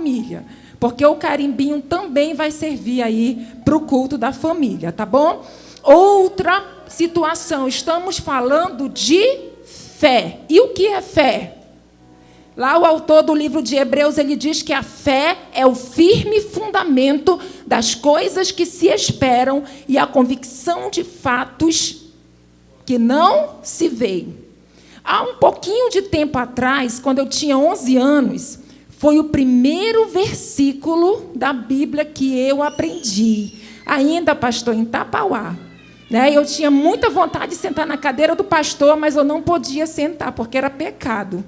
família, porque o carimbinho também vai servir aí para o culto da família, tá bom? Outra situação, estamos falando de fé. E o que é fé? Lá o autor do livro de Hebreus, ele diz que a fé é o firme fundamento das coisas que se esperam e a convicção de fatos que não se veem. Há um pouquinho de tempo atrás, quando eu tinha 11 anos, foi o primeiro versículo da Bíblia que eu aprendi. Ainda, pastor, em Tapauá. Eu tinha muita vontade de sentar na cadeira do pastor, mas eu não podia sentar, porque era pecado.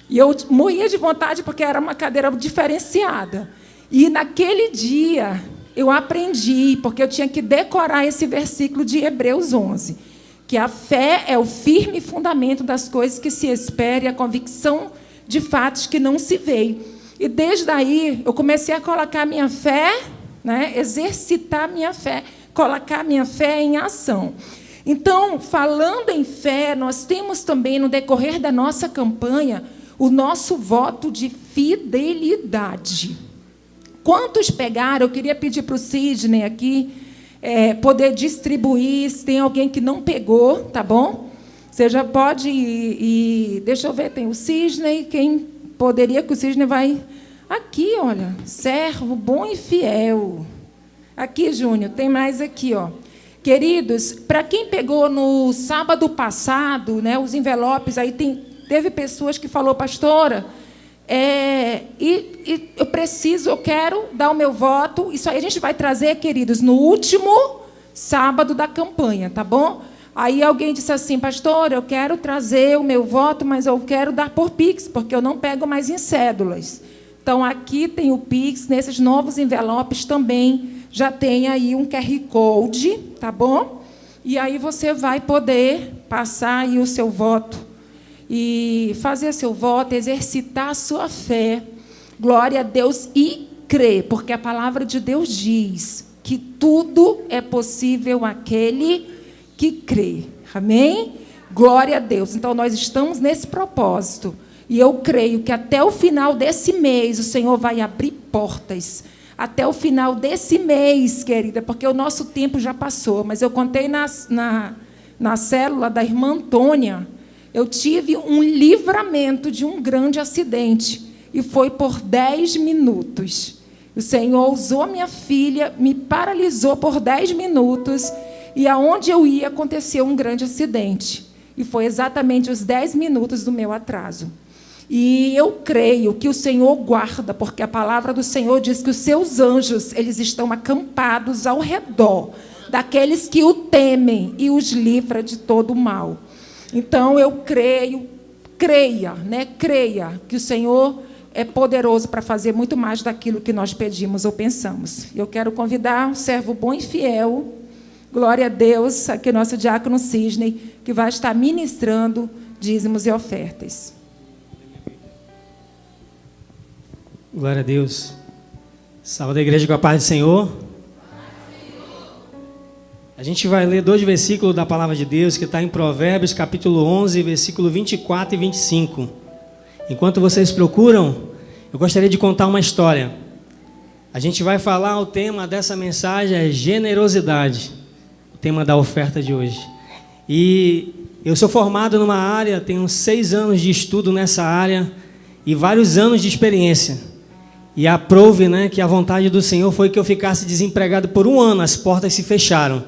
E eu morria de vontade, porque era uma cadeira diferenciada. E, naquele dia, eu aprendi, porque eu tinha que decorar esse versículo de Hebreus 11, que a fé é o firme fundamento das coisas que se esperam e a convicção de fatos que não se veem. E, desde aí, eu comecei a colocar minha fé, exercitar minha fé, colocar minha fé em ação. Então, falando em fé, nós temos também, no decorrer da nossa campanha, o nosso voto de fidelidade. Quantos pegaram? Eu queria pedir para o Sidney aqui poder distribuir, se tem alguém que não pegou, tá bom? Você já pode ir, deixa eu ver, tem o Sidney, quem poderia, que o Sidney vai... Aqui, olha, servo bom e fiel. Aqui, Júnior, tem mais aqui, ó. Queridos, para quem pegou no sábado passado, os envelopes, aí teve pessoas que falou, pastora, eu quero dar o meu voto. Isso aí a gente vai trazer, queridos, no último sábado da campanha, tá bom? Aí alguém disse assim, pastora, eu quero trazer o meu voto, mas eu quero dar por Pix, porque eu não pego mais em cédulas. Então, aqui tem o Pix, nesses novos envelopes também já tem aí um QR Code, tá bom? E aí você vai poder passar aí o seu voto e fazer seu voto, exercitar a sua fé, glória a Deus, e crer, porque a palavra de Deus diz que tudo é possível àquele que crê. Amém? Glória a Deus. Então, nós estamos nesse propósito, e eu creio que até o final desse mês o Senhor vai abrir portas. Até o final desse mês, querida, porque o nosso tempo já passou, mas eu contei na célula da irmã Antônia, eu tive um livramento de um grande acidente, e foi por 10 minutos. O Senhor usou minha filha, me paralisou por 10 minutos, e aonde eu ia aconteceu um grande acidente. E foi exatamente os 10 minutos do meu atraso. E eu creio que o Senhor guarda, porque a palavra do Senhor diz que os seus anjos, eles estão acampados ao redor daqueles que o temem e os livra de todo o mal. Então, eu creia que o Senhor é poderoso para fazer muito mais daquilo que nós pedimos ou pensamos. Eu quero convidar o servo bom e fiel, glória a Deus, aqui nosso diácono Sidney, que vai estar ministrando dízimos e ofertas. Glória a Deus. Salve a igreja com a paz do Senhor. A gente vai ler 2 versículos da palavra de Deus, que está em Provérbios, capítulo 11, versículo 24 e 25. Enquanto vocês procuram, eu gostaria de contar uma história. A gente vai falar, o tema dessa mensagem é generosidade, o tema da oferta de hoje. E eu sou formado numa área, tenho 6 anos de estudo nessa área e vários anos de experiência. E aprove, que a vontade do Senhor foi que eu ficasse desempregado por 1 ano, as portas se fecharam.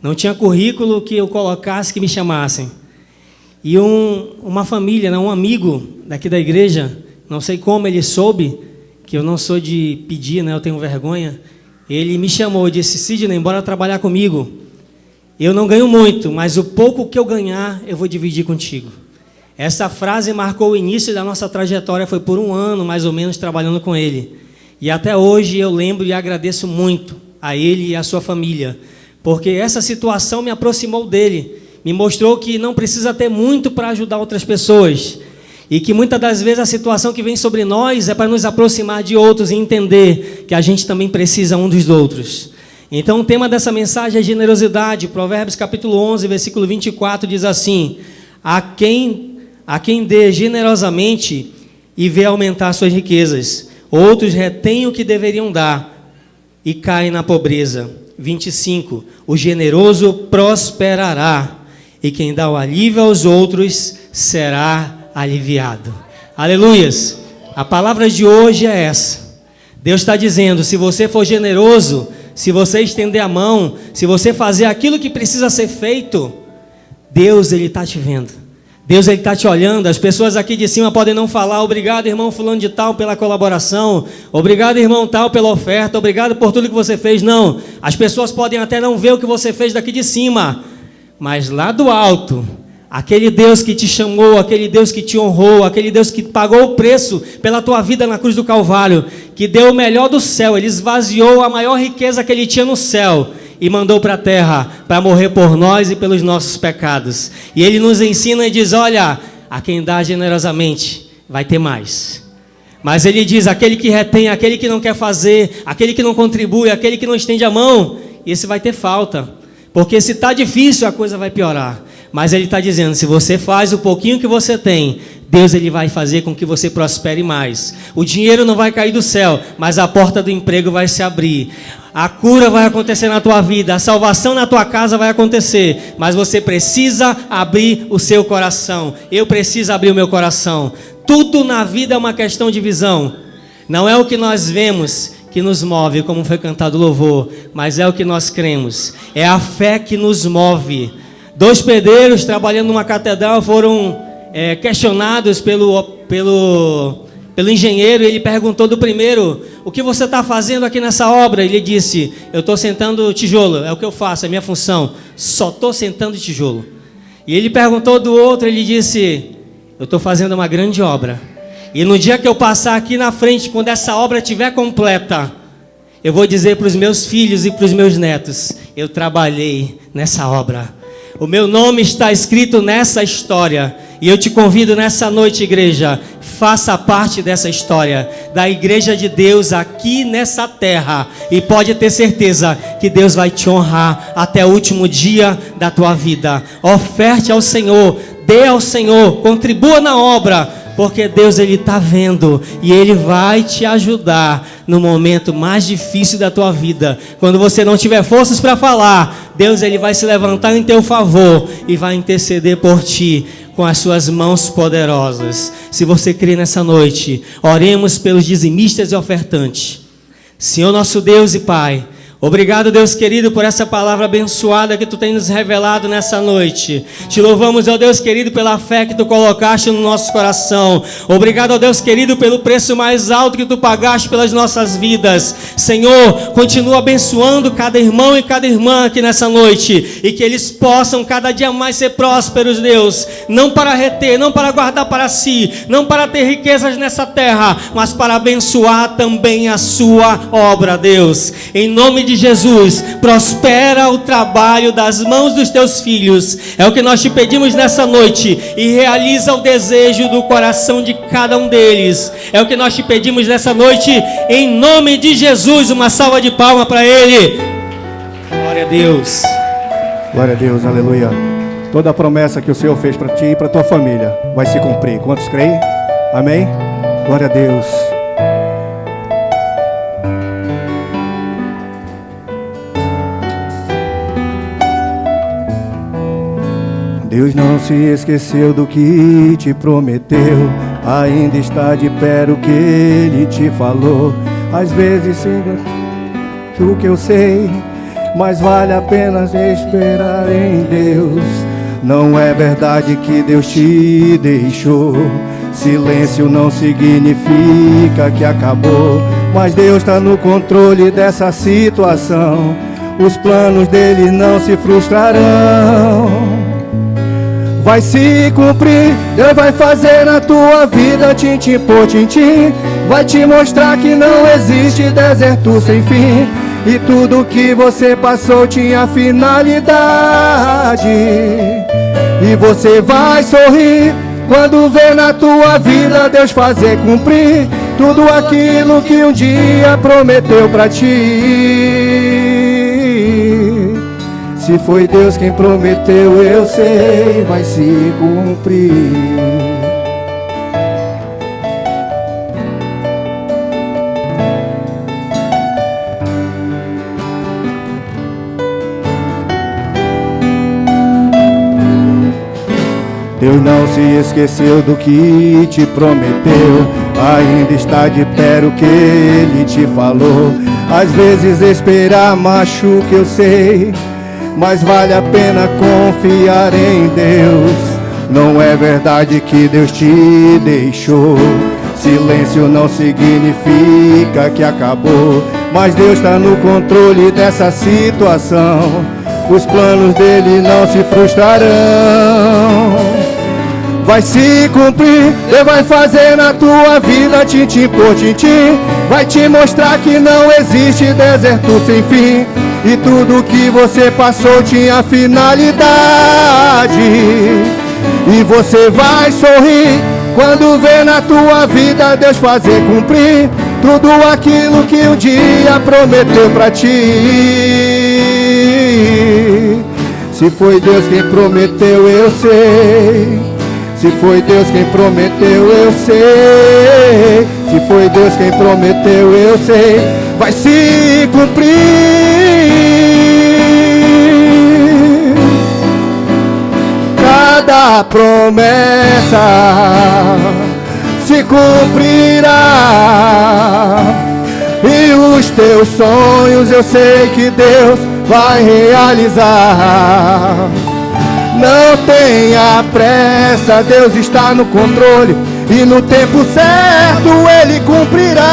Não tinha currículo que eu colocasse que me chamassem. E uma família, um amigo daqui da igreja, não sei como ele soube, que eu não sou de pedir, eu tenho vergonha. Ele me chamou e disse, Sidney, bora trabalhar comigo. Eu não ganho muito, mas o pouco que eu ganhar, eu vou dividir contigo. Essa frase marcou o início da nossa trajetória, foi por 1 ano, mais ou menos, trabalhando com ele. E até hoje eu lembro e agradeço muito a ele e a sua família, porque essa situação me aproximou dele, me mostrou que não precisa ter muito para ajudar outras pessoas, e que muitas das vezes a situação que vem sobre nós é para nos aproximar de outros e entender que a gente também precisa um dos outros. Então o tema dessa mensagem é generosidade. Provérbios capítulo 11, versículo 24 diz assim, a quem dê generosamente e vê aumentar suas riquezas, Outros retêm o que deveriam dar e caem na pobreza. 25. O generoso prosperará, e quem dá o alívio aos outros será aliviado. Aleluias! A palavra de hoje é essa. Deus está dizendo, se você for generoso, se você estender a mão, se você fazer aquilo que precisa ser feito, Deus, Ele está te vendo. Deus, Ele está te olhando. As pessoas aqui de cima podem não falar, obrigado, irmão fulano de tal, pela colaboração, obrigado, irmão tal, pela oferta, obrigado por tudo que você fez. Não, as pessoas podem até não ver o que você fez daqui de cima, mas lá do alto, aquele Deus que te chamou, aquele Deus que te honrou, aquele Deus que pagou o preço pela tua vida na cruz do Calvário, que deu o melhor do céu, Ele esvaziou a maior riqueza que Ele tinha no céu e mandou para a terra para morrer por nós e pelos nossos pecados. E Ele nos ensina e diz, olha, a quem dá generosamente vai ter mais. Mas Ele diz, aquele que retém, aquele que não quer fazer, aquele que não contribui, aquele que não estende a mão, esse vai ter falta. Porque se está difícil, a coisa vai piorar. Mas Ele está dizendo, se você faz o pouquinho que você tem, Deus, Ele vai fazer com que você prospere mais. O dinheiro não vai cair do céu, mas a porta do emprego vai se abrir. A cura vai acontecer na tua vida, a salvação na tua casa vai acontecer. Mas você precisa abrir o seu coração. Eu preciso abrir o meu coração. Tudo na vida é uma questão de visão. Não é o que nós vemos que nos move, como foi cantado o louvor, mas é o que nós cremos. É a fé que nos move. 2 pedreiros trabalhando numa catedral foram questionados pelo engenheiro. Ele perguntou do primeiro, o que você está fazendo aqui nessa obra? Ele disse, eu estou sentando tijolo, é o que eu faço, é minha função, só estou sentando tijolo. E ele perguntou do outro, ele disse, eu estou fazendo uma grande obra, e no dia que eu passar aqui na frente, quando essa obra estiver completa, eu vou dizer para os meus filhos e para os meus netos, eu trabalhei nessa obra. O meu nome está escrito nessa história. E eu te convido nessa noite, igreja, faça parte dessa história, da igreja de Deus aqui nessa terra. E pode ter certeza que Deus vai te honrar até o último dia da tua vida. Oferte ao Senhor, dê ao Senhor, contribua na obra, porque Deus, Ele está vendo e Ele vai te ajudar no momento mais difícil da tua vida. Quando você não tiver forças para falar, Deus, Ele vai se levantar em teu favor e vai interceder por ti com as suas mãos poderosas. Se você crê nessa noite, oremos pelos dizimistas e ofertantes. Senhor nosso Deus e Pai, obrigado, Deus querido, por essa palavra abençoada que Tu tem nos revelado nessa noite. Te louvamos, ó Deus querido, pela fé que Tu colocaste no nosso coração. Obrigado, ó Deus querido, pelo preço mais alto que Tu pagaste pelas nossas vidas. Senhor, continua abençoando cada irmão e cada irmã aqui nessa noite, e que eles possam cada dia mais ser prósperos, Deus, não para reter, não para guardar para si, não para ter riquezas nessa terra, mas para abençoar também a Sua obra, Deus. Em nome de Jesus, prospera o trabalho das mãos dos Teus filhos, é o que nós te pedimos nessa noite, e realiza o desejo do coração de cada um deles, é o que nós te pedimos nessa noite, em nome de Jesus. Uma salva de palmas para Ele. Glória a Deus. Glória a Deus, aleluia. Toda a promessa que o Senhor fez para ti e para tua família vai se cumprir. Quantos creem? Amém? Glória a Deus. Deus não se esqueceu do que te prometeu, ainda está de pé o que Ele te falou. Às vezes siga o que eu sei, mas vale a pena esperar em Deus. Não é verdade que Deus te deixou, silêncio não significa que acabou, mas Deus está no controle dessa situação, os planos dele não se frustrarão. Vai se cumprir, Deus vai fazer na tua vida, tintim por tintim. Vai te mostrar que não existe deserto sem fim, e tudo que você passou tinha finalidade. E você vai sorrir quando ver na tua vida Deus fazer cumprir tudo aquilo que um dia prometeu pra ti. Se foi Deus quem prometeu, eu sei, vai se cumprir. Deus não se esqueceu do que te prometeu, ainda está de pé o que Ele te falou. Às vezes esperar machuca, eu sei, mas vale a pena confiar em Deus. Não é verdade que Deus te deixou, silêncio não significa que acabou, mas Deus está no controle dessa situação. Os planos dele não se frustrarão, vai se cumprir. Deus vai fazer na tua vida tintim por tintim, vai te mostrar que não existe deserto sem fim, e tudo que você passou tinha finalidade. E você vai sorrir quando vê na tua vida Deus fazer cumprir tudo aquilo que um dia prometeu pra ti. Se foi Deus quem prometeu, eu sei. Se foi Deus quem prometeu, eu sei. Se foi Deus quem prometeu, eu sei. Vai se cumprir. Cada promessa se cumprirá, e os teus sonhos eu sei que Deus vai realizar. Não tenha pressa, Deus está no controle, e no tempo certo Ele cumprirá.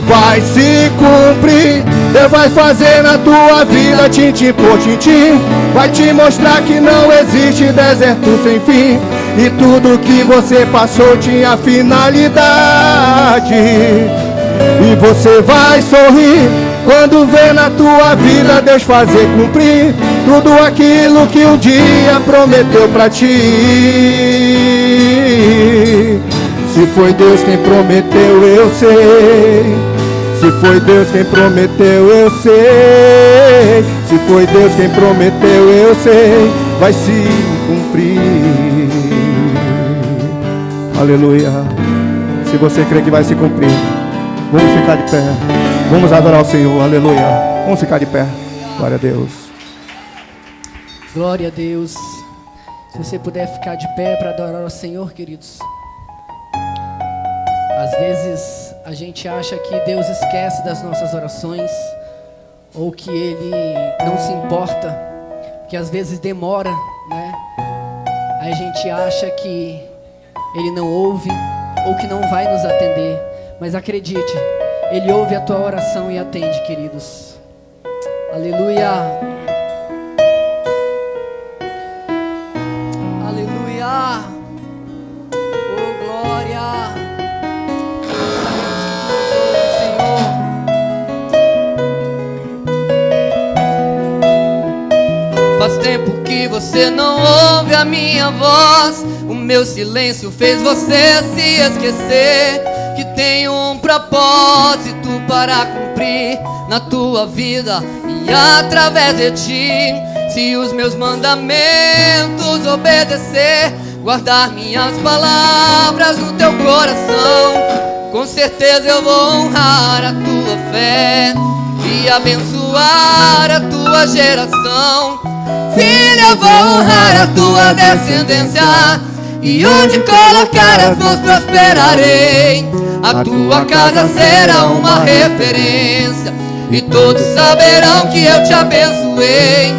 Vai se cumprir. Deus vai fazer na tua vida tintim por tintim, vai te mostrar que não existe deserto sem fim, e tudo que você passou tinha finalidade. E você vai sorrir quando vê na tua vida Deus fazer cumprir tudo aquilo que um dia prometeu pra ti. Se foi Deus quem prometeu, eu sei. Se foi Deus quem prometeu, eu sei. Se foi Deus quem prometeu, eu sei. Vai se cumprir. Aleluia. Se você crê que vai se cumprir, vamos ficar de pé. Vamos adorar o Senhor. Aleluia. Vamos ficar de pé. Glória a Deus. Glória a Deus. Se você puder ficar de pé para adorar o Senhor, queridos. Às vezes a gente acha que Deus esquece das nossas orações, ou que Ele não se importa, que às vezes demora, né? Aí a gente acha que Ele não ouve, ou que não vai nos atender. Mas acredite, Ele ouve a tua oração e atende, queridos. Aleluia. Aleluia. Oh, glória. Faz tempo que você não ouve a minha voz, o meu silêncio fez você se esquecer que tem um propósito para cumprir na tua vida e através de ti. Se os meus mandamentos obedecer, guardar minhas palavras no teu coração, com certeza eu vou honrar a tua fé e abençoar a tua geração. Filho, eu vou honrar a tua descendência, e onde colocar as mãos prosperarei. A tua casa será uma referência, e todos saberão que eu te abençoei.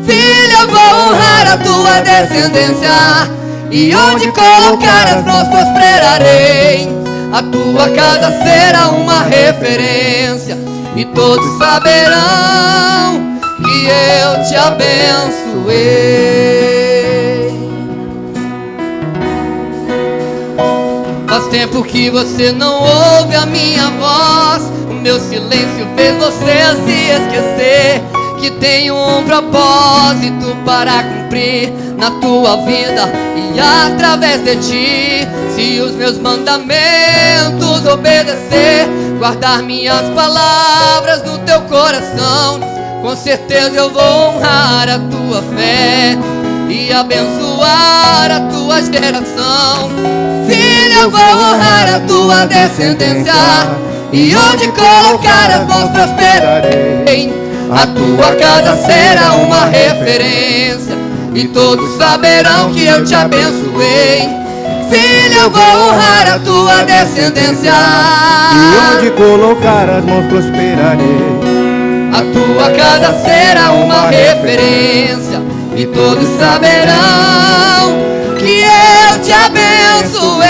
Filho, eu vou honrar a tua descendência, e onde colocar as mãos prosperarei. A tua casa será uma referência, e todos saberão que eu te abençoei. Faz tempo que você não ouve a minha voz, o meu silêncio fez você se esquecer que tem um propósito para cumprir na tua vida e através de ti. Se os meus mandamentos obedecer, guardar minhas palavras no teu coração, com certeza eu vou honrar a tua fé e abençoar a tua geração. Filho, eu vou honrar a tua descendência, e onde colocar as mãos prosperarei. A tua casa será uma referência e todos saberão que eu te abençoei. Filho, eu vou honrar a tua descendência. E onde colocar as mãos prosperarei. A tua casa será uma referência e todos saberão que eu te abençoei.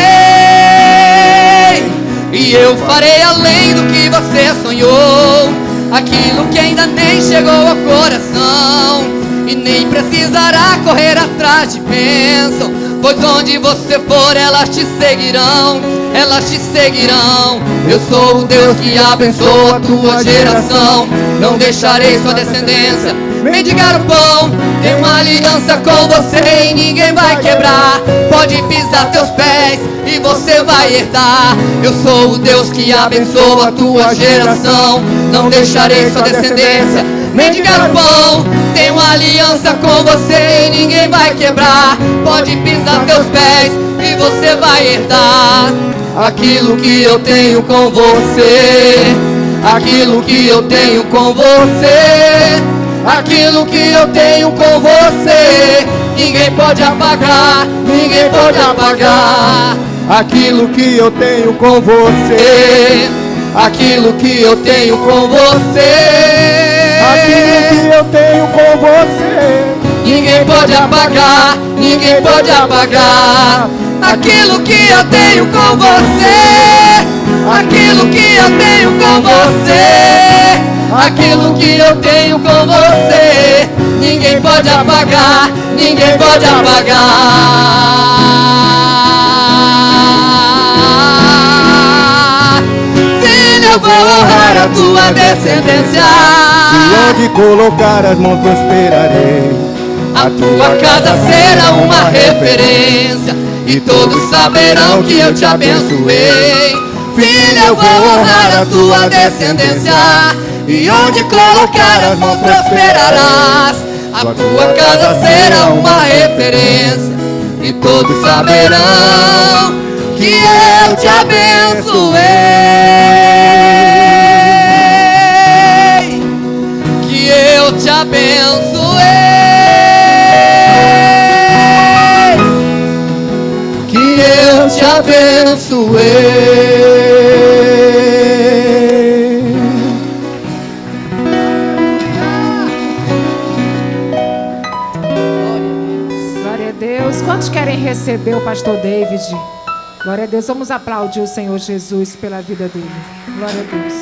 E eu farei além do que você sonhou, aquilo que ainda nem chegou ao coração, e nem precisará correr atrás de bênção, pois onde você for elas te seguirão, elas te seguirão. Eu sou o Deus que abençoa a tua geração, não deixarei sua descendência mendigar o pão. Tenho uma aliança com você e ninguém vai quebrar. Pode pisar teus pés e você vai herdar. Eu sou o Deus que abençoa a tua geração, não deixarei sua descendência mendigar o pão. Tenho uma aliança com você e ninguém vai quebrar. Pode pisar teus pés e você vai herdar aquilo que eu tenho com você, aquilo que eu tenho com você, aquilo que eu tenho com você. Ninguém pode apagar, ninguém pode apagar Aquilo que eu tenho com você, aquilo que eu tenho com você, aquilo que eu tenho com você. ninguém pode apagar, ninguém pode apagar aquilo que eu tenho com você, aquilo que eu tenho com você, aquilo que eu tenho com você. Ninguém pode apagar, ninguém pode apagar. Filho, eu vou honrar a tua descendência. E onde colocar as mãos prosperarei. A tua casa será uma referência e todos saberão que eu te abençoei. Filho, eu vou honrar a tua descendência, e onde colocar as mãos prosperarás. A tua casa será uma referência e todos saberão que eu te abençoei, que eu te abençoei, que eu te abençoei. Glória a Deus. Quantos querem receber o pastor David? Glória a Deus. Vamos aplaudir o Senhor Jesus pela vida dele. Glória a Deus.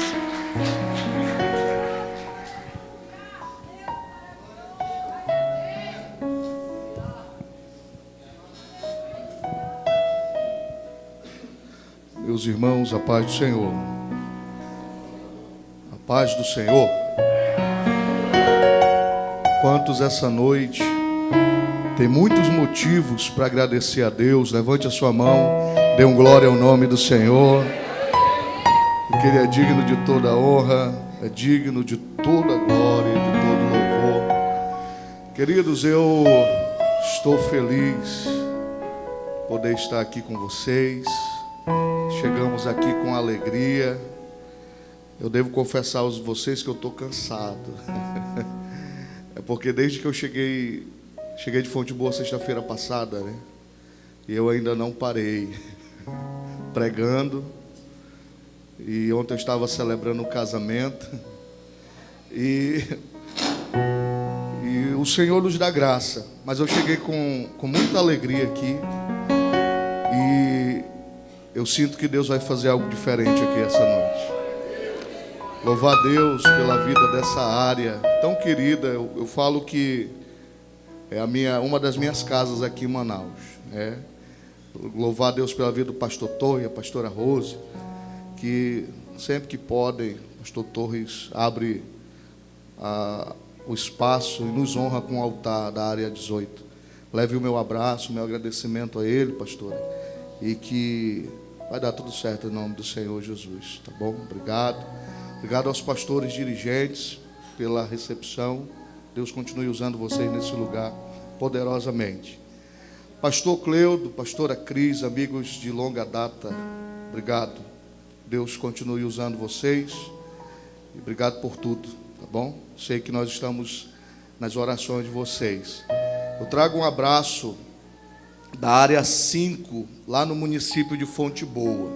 Meus irmãos, a paz do Senhor. A paz do Senhor. Quantos essa noite tem muitos motivos para agradecer a Deus? Levante a sua mão, dê um glória ao nome do Senhor, porque Ele é digno de toda honra, é digno de toda glória e de todo louvor. Queridos, eu estou feliz por poder estar aqui com vocês. Chegamos aqui com alegria. Eu devo confessar a vocês que eu estou cansado. É porque desde que eu cheguei de Fonte Boa sexta-feira passada, né? E eu ainda não parei pregando. E ontem eu estava celebrando um casamento. E o Senhor nos dá graça. Mas eu cheguei com muita alegria aqui. E eu sinto que Deus vai fazer algo diferente aqui essa noite. Louvar a Deus pela vida dessa área tão querida. Eu falo que é uma das minhas casas aqui em Manaus. Louvar a Deus pela vida do pastor Torres, a pastora Rose, que sempre que podem, o pastor Torres abre o espaço e nos honra com o altar da área 18. Leve o meu abraço, o meu agradecimento a ele, pastora, e que vai dar tudo certo em nome do Senhor Jesus, tá bom? Obrigado. Obrigado aos pastores dirigentes pela recepção. Deus continue usando vocês nesse lugar poderosamente. Pastor Cleudo, pastora Cris, amigos de longa data, obrigado. Deus continue usando vocês. E obrigado por tudo. tá bom? Sei que nós estamos nas orações de vocês. Eu trago um abraço da área 5, lá no município de Fonte Boa,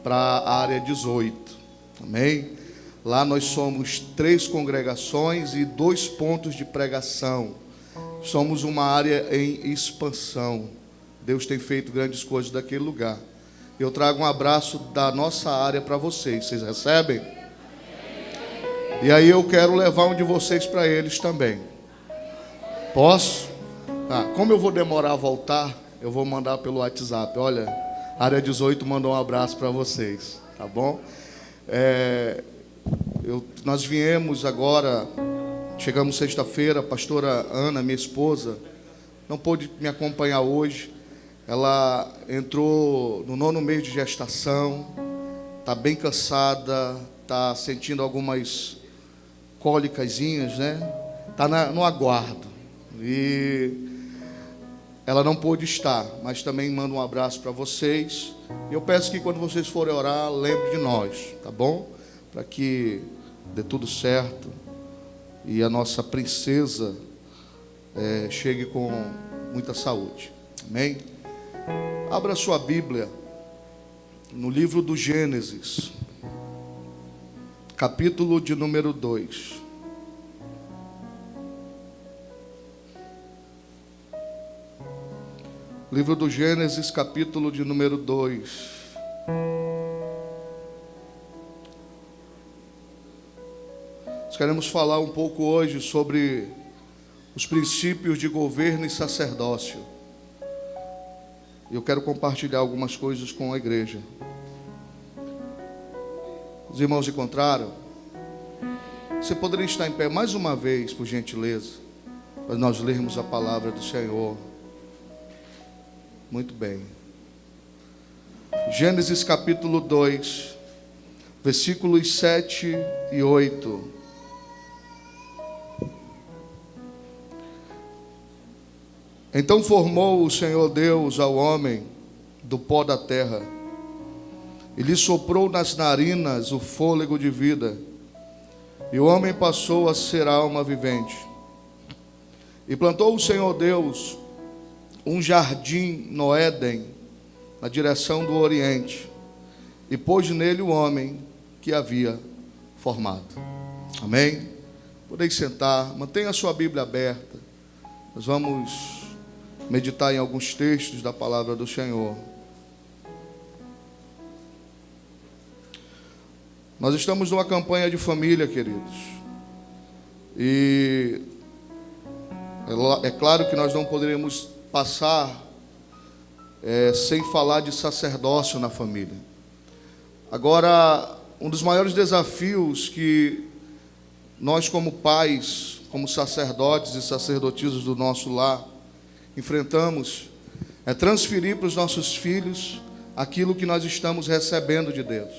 para a área 18, amém? Lá nós somos 3 congregações e 2 pontos de pregação. Somos uma área em expansão. Deus tem feito grandes coisas daquele lugar. Eu trago um abraço da nossa área para vocês. Vocês recebem? E aí eu quero levar um de vocês para eles também. Posso? Como eu vou demorar a voltar, eu vou mandar pelo WhatsApp. Olha, a área 18 mandou um abraço para vocês, tá bom? Nós viemos agora, chegamos sexta-feira, a pastora Ana, minha esposa, não pôde me acompanhar hoje. Ela entrou no 9º mês de gestação, está bem cansada, está sentindo algumas cólicazinhas, né? Está no aguardo. E ela não pôde estar, mas também mando um abraço para vocês. Eu peço que quando vocês forem orar, lembrem de nós, tá bom? Para que dê tudo certo e a nossa princesa chegue com muita saúde. Amém? Abra sua Bíblia no livro do Gênesis, capítulo de número 2. Livro do Gênesis, capítulo de número 2. Nós queremos falar um pouco hoje sobre os princípios de governo e sacerdócio. Eu quero compartilhar algumas coisas com a igreja. Os irmãos encontraram? Você poderia estar em pé mais uma vez, por gentileza, para nós lermos a palavra do Senhor. Muito bem. Gênesis capítulo 2, versículos 7 e 8. Então formou o Senhor Deus ao homem do pó da terra, e lhe soprou nas narinas o fôlego de vida, e o homem passou a ser alma vivente. E plantou o Senhor Deus um jardim no Éden, na direção do Oriente, e pôs nele o homem que havia formado. Amém? Podeis sentar, mantenha a sua Bíblia aberta. Nós vamos meditar em alguns textos da palavra do Senhor. Nós estamos numa campanha de família, queridos, e é claro que nós não poderíamos passar sem falar de sacerdócio na família. Agora, um dos maiores desafios que nós como pais, como sacerdotes e sacerdotisas do nosso lar, enfrentamos é transferir para os nossos filhos aquilo que nós estamos recebendo de Deus.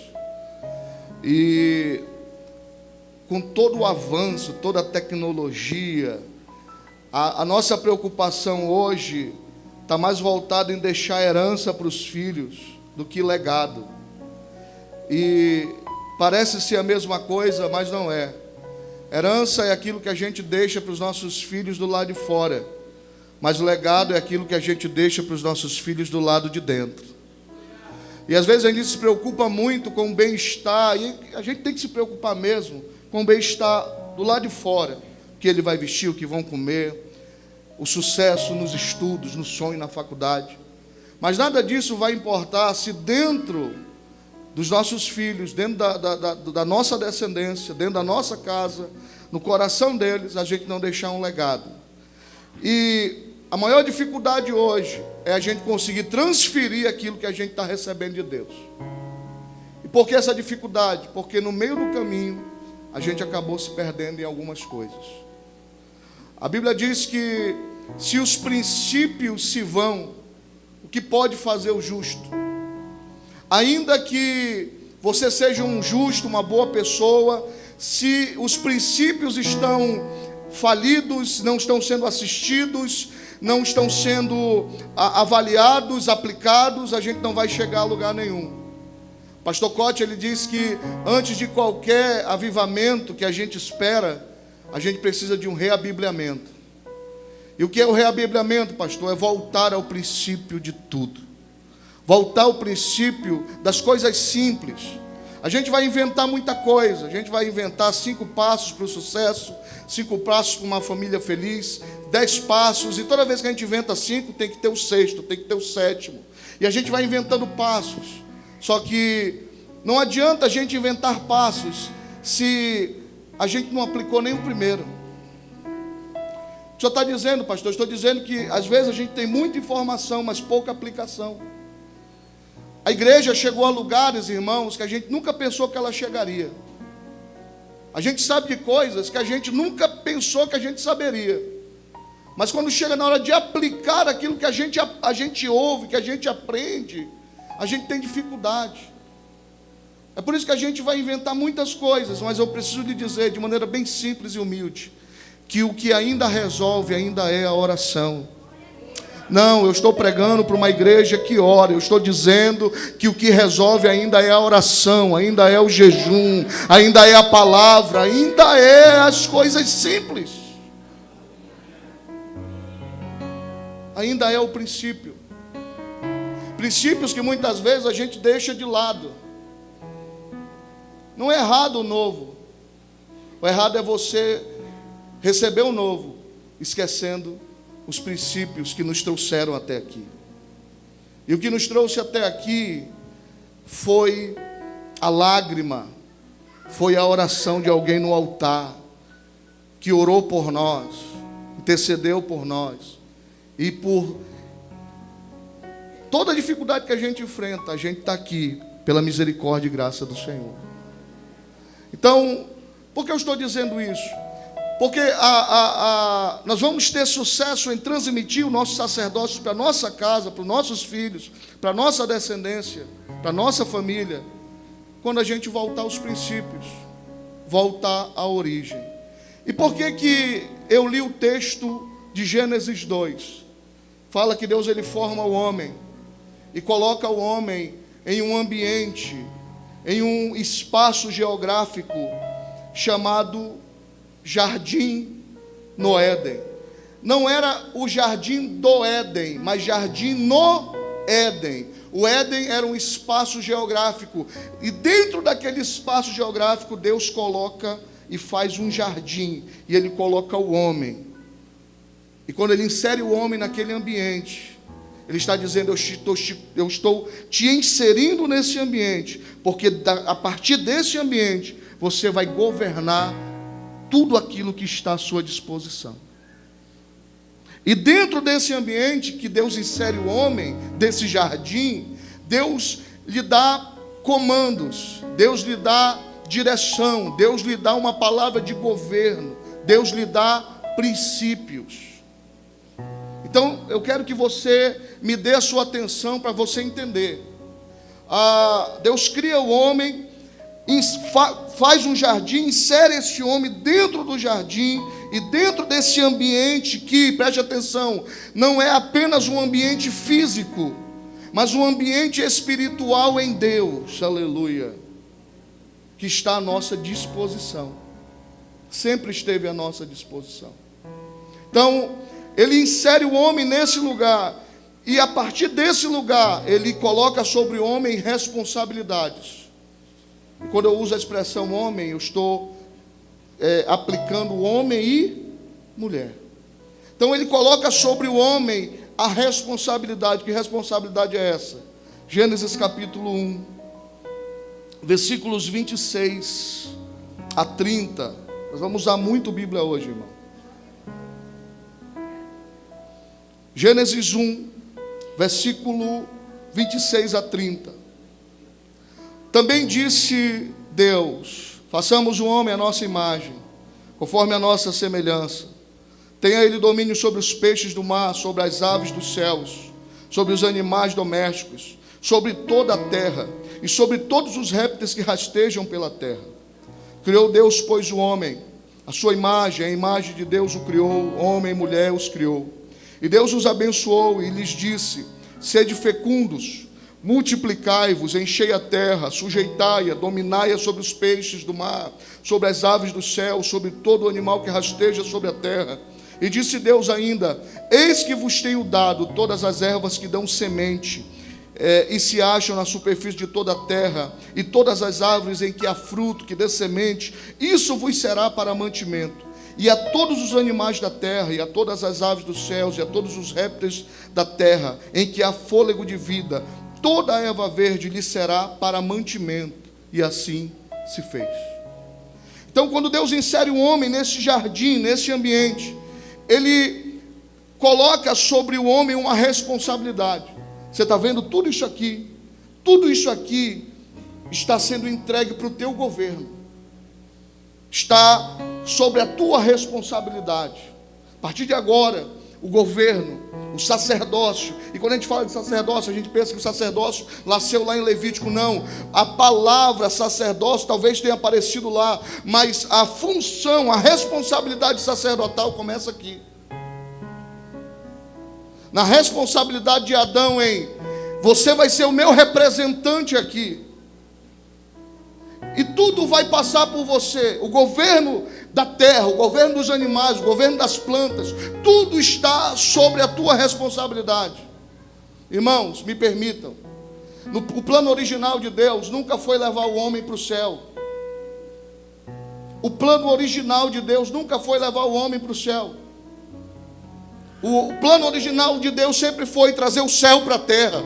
E com todo o avanço, toda a tecnologia, a nossa preocupação hoje está mais voltada em deixar herança para os filhos do que legado. E parece ser a mesma coisa, mas não é. Herança é aquilo que a gente deixa para os nossos filhos do lado de fora, mas o legado é aquilo que a gente deixa para os nossos filhos do lado de dentro. E às vezes a gente se preocupa muito com o bem-estar, e a gente tem que se preocupar mesmo com o bem-estar do lado de fora, o que ele vai vestir, o que vão comer, o sucesso nos estudos, no sonho, na faculdade. Mas nada disso vai importar se dentro dos nossos filhos, dentro da nossa descendência, dentro da nossa casa, no coração deles, a gente não deixar um legado. E a maior dificuldade hoje é a gente conseguir transferir aquilo que a gente está recebendo de Deus. E por que essa dificuldade? Porque no meio do caminho a gente acabou se perdendo em algumas coisas. A Bíblia diz que se os princípios se vão, o que pode fazer o justo? Ainda que você seja um justo, uma boa pessoa, se os princípios estão falidos, não estão sendo assistidos, não estão sendo avaliados, aplicados, a gente não vai chegar a lugar nenhum. Pastor Cote, ele diz que antes de qualquer avivamento que a gente espera, a gente precisa de um reabibliamento. E o que é o reabibliamento, pastor? É voltar ao princípio de tudo. Voltar ao princípio das coisas simples. A gente vai inventar muita coisa. A gente vai inventar 5 passos para o sucesso, 5 passos para uma família feliz, 10 passos. E toda vez que a gente inventa 5, tem que ter o 6º, tem que ter o 7º. E a gente vai inventando passos. Só que não adianta a gente inventar passos se a gente não aplicou nem o primeiro. O senhor está dizendo, pastor? Estou dizendo que às vezes a gente tem muita informação, mas pouca aplicação. A igreja chegou a lugares, irmãos, que a gente nunca pensou que ela chegaria. A gente sabe de coisas que a gente nunca pensou que a gente saberia. Mas quando chega na hora de aplicar aquilo que a gente ouve, que a gente aprende, a gente tem dificuldade. É por isso que a gente vai inventar muitas coisas, mas eu preciso lhe dizer de maneira bem simples e humilde, que o que ainda resolve ainda é a oração. Não, eu estou pregando para uma igreja que ora. Eu estou dizendo que o que resolve ainda é a oração, ainda é o jejum, ainda é a palavra, ainda é as coisas simples. Ainda é o princípio. Princípios que muitas vezes a gente deixa de lado. Não é errado o novo. O errado é você receber o novo, esquecendo os princípios que nos trouxeram até aqui. E o que nos trouxe até aqui foi a lágrima, foi a oração de alguém no altar, que orou por nós, intercedeu por nós, e por toda a dificuldade que a gente enfrenta, a gente está aqui pela misericórdia e graça do Senhor. Então, por que eu estou dizendo isso? Porque nós vamos ter sucesso em transmitir o nosso sacerdócio para a nossa casa, para os nossos filhos, para a nossa descendência, para a nossa família, quando a gente voltar aos princípios, voltar à origem. E por que eu li o texto de Gênesis 2? Fala que Deus ele forma o homem e coloca o homem em um ambiente, em um espaço geográfico chamado Jardim no Éden. Não era o jardim do Éden, mas jardim no Éden. O Éden era um espaço geográfico. E dentro daquele espaço geográfico, Deus coloca e faz um jardim. E Ele coloca o homem. E quando Ele insere o homem naquele ambiente, Ele está dizendo, eu estou te inserindo nesse ambiente, porque a partir desse ambiente, você vai governar tudo aquilo que está à sua disposição. E dentro desse ambiente que Deus insere o homem, desse jardim, Deus lhe dá comandos, Deus lhe dá direção, Deus lhe dá uma palavra de governo, Deus lhe dá princípios. Então, eu quero que você me dê a sua atenção para você entender. Deus cria o homem, faz um jardim, insere esse homem dentro do jardim, e dentro desse ambiente que, preste atenção, não é apenas um ambiente físico, mas um ambiente espiritual em Deus, aleluia, que está à nossa disposição, sempre esteve à nossa disposição. Então, Ele insere o homem nesse lugar, e a partir desse lugar, Ele coloca sobre o homem responsabilidades. E quando eu uso a expressão homem, eu estou aplicando homem e mulher. Então Ele coloca sobre o homem a responsabilidade. Que responsabilidade é essa? Gênesis capítulo 1, versículos 26 a 30. Nós vamos usar muito Bíblia hoje, irmão. Gênesis 1, versículo 26 a 30. Também disse Deus: façamos o homem à nossa imagem, conforme a nossa semelhança. Tenha ele domínio sobre os peixes do mar, sobre as aves dos céus, sobre os animais domésticos, sobre toda a terra, e sobre todos os répteis que rastejam pela terra. Criou Deus, pois, o homem, a sua imagem, a imagem de Deus o criou, homem e mulher os criou. E Deus os abençoou e lhes disse: sede fecundos, multiplicai-vos, enchei a terra, sujeitai-a, dominai-a sobre os peixes do mar, sobre as aves do céu, sobre todo animal que rasteja sobre a terra. E disse Deus ainda: eis que vos tenho dado todas as ervas que dão semente, e se acham na superfície de toda a terra, e todas as árvores em que há fruto, que dê semente, isso vos será para mantimento. E a todos os animais da terra, e a todas as aves dos céus, e a todos os répteis da terra, em que há fôlego de vida, toda a erva verde lhe será para mantimento. E assim se fez. Então, quando Deus insere o homem nesse jardim, nesse ambiente, Ele coloca sobre o homem uma responsabilidade. Você está vendo tudo isso aqui está sendo entregue para o teu governo. Está sobre a tua responsabilidade. A partir de agora, o governo, o sacerdócio, e quando a gente fala de sacerdócio, a gente pensa que o sacerdócio nasceu lá em Levítico. Não, a palavra sacerdócio talvez tenha aparecido lá, mas a função, a responsabilidade sacerdotal começa aqui. Na responsabilidade de Adão em: você vai ser o meu representante aqui, e tudo vai passar por você. O governo da terra, o governo dos animais, o governo das plantas, tudo está sobre a tua responsabilidade. Irmãos, me permitam, o plano original de Deus nunca foi levar o homem para o céu. O plano original de Deus nunca foi levar o homem para o céu. O plano original de Deus sempre foi trazer o céu para a terra.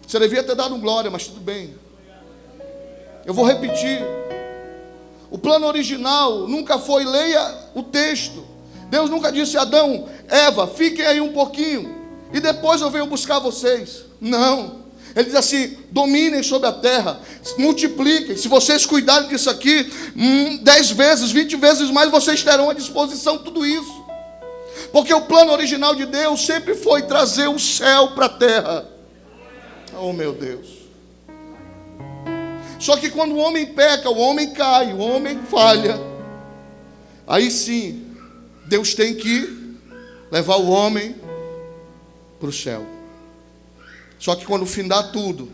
Você devia ter dado glória, mas tudo bem. Eu vou repetir. O plano original nunca foi: leia o texto. Deus nunca disse: Adão, Eva, fiquem aí um pouquinho e depois eu venho buscar vocês. Não. Ele diz assim: dominem sobre a terra, multipliquem. Se vocês cuidarem disso aqui, 10 vezes, 20 vezes mais, vocês terão à disposição tudo isso. Porque o plano original de Deus sempre foi trazer o céu para a terra. Oh, meu Deus. Só que quando o homem peca, o homem cai, o homem falha, aí sim, Deus tem que levar o homem para o céu. Só que quando findar tudo,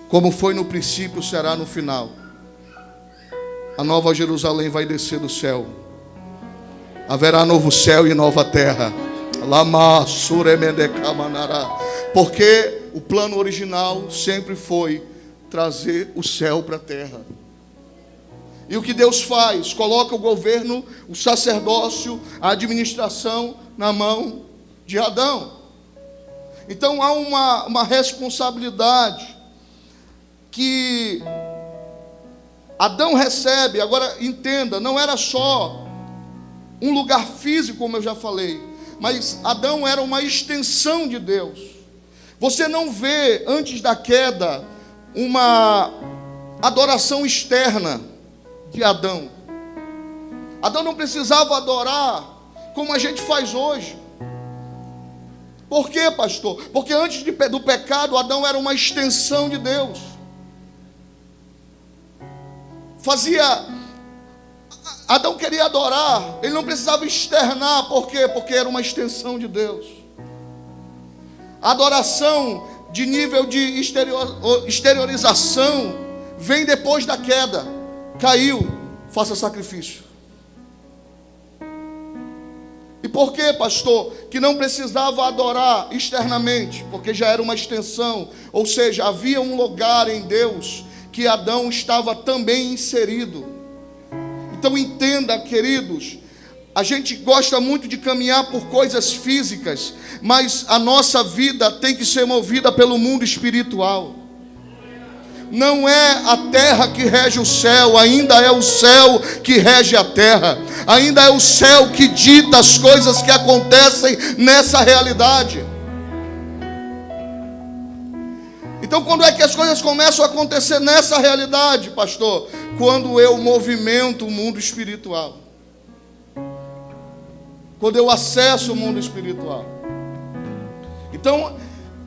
como foi no princípio, será no final. A nova Jerusalém vai descer do céu. Haverá novo céu e nova terra. Porque o plano original sempre foi trazer o céu para a terra. E o que Deus faz? Coloca o governo, o sacerdócio, a administração na mão de Adão. Então há uma responsabilidade que Adão recebe. Agora entenda, não era só um lugar físico, como eu já falei, mas Adão era uma extensão de Deus. Você não vê antes da queda uma adoração externa de Adão. Adão não precisava adorar como a gente faz hoje. Por quê, pastor? Porque antes do pecado, Adão era uma extensão de Deus. Adão queria adorar, ele não precisava externar. Por quê? Porque era uma extensão de Deus. A adoração de nível de exteriorização vem depois da queda. Caiu, faça sacrifício. E por que, pastor, que não precisava adorar externamente? Porque já era uma extensão, ou seja, havia um lugar em Deus que Adão estava também inserido. Então entenda, queridos, a gente gosta muito de caminhar por coisas físicas, mas a nossa vida tem que ser movida pelo mundo espiritual. Não é a terra que rege o céu, ainda é o céu que rege a terra. Ainda é o céu que dita as coisas que acontecem nessa realidade. Então, quando é que as coisas começam a acontecer nessa realidade, pastor? Quando eu movimento o mundo espiritual. Quando eu acesso o mundo espiritual. Então,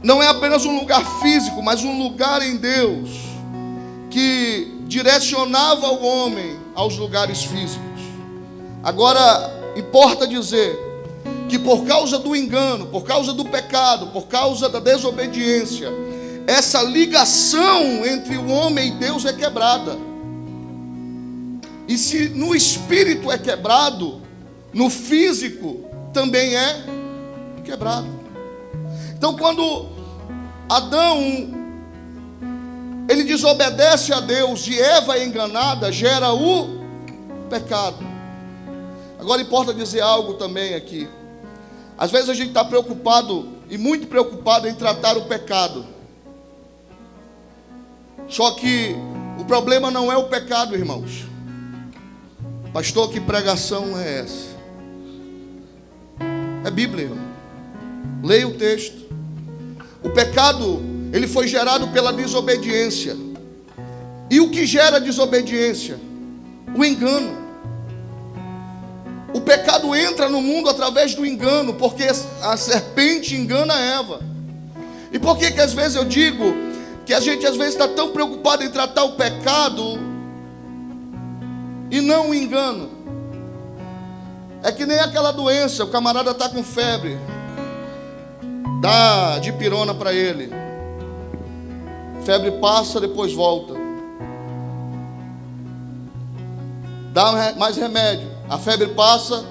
não é apenas um lugar físico, mas um lugar em Deus que direcionava o homem aos lugares físicos. Agora, importa dizer que por causa do engano, por causa do pecado, por causa da desobediência, essa ligação entre o homem e Deus é quebrada. E se no espírito é quebrado, no físico também é quebrado. Então, quando Adão, ele desobedece a Deus e Eva é enganada, gera o pecado. Agora importa dizer algo também aqui. Às vezes a gente está preocupado, e muito preocupado, em tratar o pecado. Só que o problema não é o pecado, irmãos. Pastor, que pregação é essa? É Bíblia, irmão. Leia o texto. O pecado, ele foi gerado pela desobediência. E o que gera desobediência? O engano. O pecado entra no mundo através do engano, porque a serpente engana Eva. E por que às vezes eu digo que a gente às vezes está tão preocupado em tratar o pecado e não o engano? É que nem aquela doença, o camarada está com febre, dá dipirona para ele, febre passa, depois volta, dá mais remédio, a febre passa,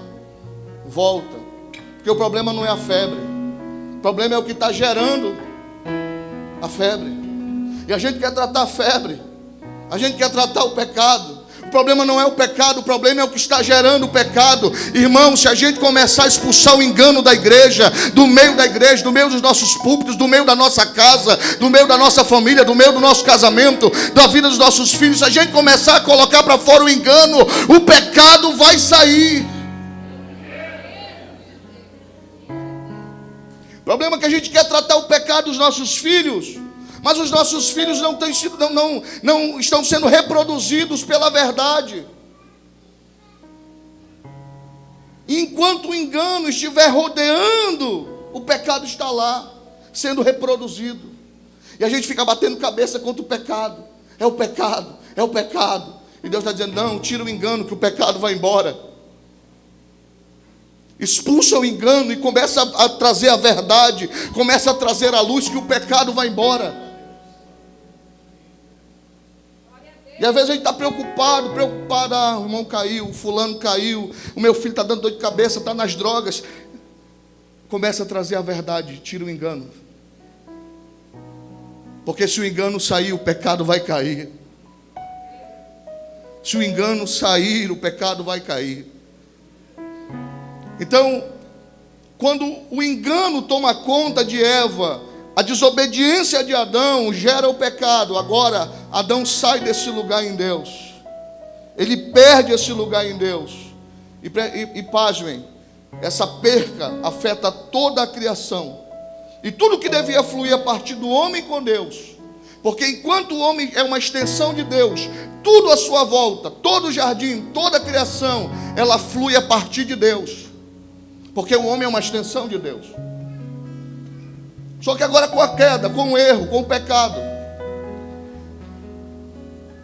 volta, porque o problema não é a febre, o problema é o que está gerando a febre. E a gente quer tratar a febre, a gente quer tratar o pecado. O problema não é o pecado, o problema é o que está gerando o pecado. Irmão, se a gente começar a expulsar o engano da igreja, do meio dos nossos púlpitos, do meio da nossa casa, do meio da nossa família, do meio do nosso casamento, da vida dos nossos filhos, se a gente começar a colocar para fora o engano, o pecado vai sair. O problema é que a gente quer tratar o pecado dos nossos filhos, mas os nossos filhos não estão sendo reproduzidos pela verdade. E enquanto o engano estiver rodeando, o pecado está lá, sendo reproduzido. E a gente fica batendo cabeça contra o pecado. É o pecado, é o pecado. E Deus está dizendo, não, tira o engano que o pecado vai embora. Expulsa o engano e começa a trazer a verdade, começa a trazer a luz que o pecado vai embora. E às vezes a gente está preocupado, o irmão caiu, o fulano caiu, o meu filho está dando dor de cabeça, está nas drogas. Começa a trazer a verdade, tira o engano. Porque se o engano sair, o pecado vai cair. Se o engano sair, o pecado vai cair. Então, quando o engano toma conta de Eva, a desobediência de Adão gera o pecado. Agora, Adão sai desse lugar em Deus. Ele perde esse lugar em Deus. E pasmem, essa perca afeta toda a criação. E tudo que devia fluir a partir do homem com Deus. Porque enquanto o homem é uma extensão de Deus, tudo à sua volta, todo o jardim, toda a criação, ela flui a partir de Deus. Porque o homem é uma extensão de Deus. Só que agora com a queda, com o erro, com o pecado,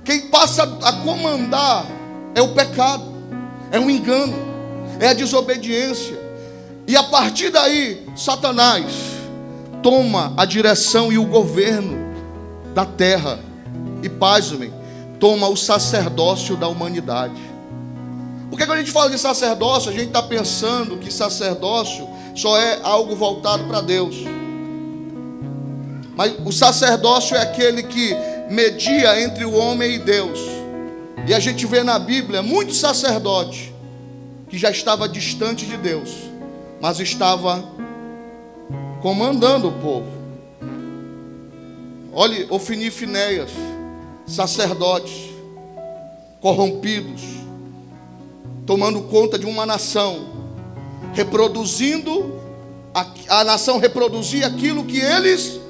quem passa a comandar é o pecado, é o engano, é a desobediência. E a partir daí, Satanás toma a direção e o governo da terra. E pasmem, toma o sacerdócio da humanidade. Porque quando a gente fala de sacerdócio, a gente está pensando que sacerdócio só é algo voltado para Deus. Mas o sacerdócio é aquele que media entre o homem e Deus. E a gente vê na Bíblia muito sacerdote que já estava distante de Deus, mas estava comandando o povo. Olhe, Ofni e Finéias, sacerdotes corrompidos, tomando conta de uma nação, reproduzindo, a nação reproduzia aquilo que eles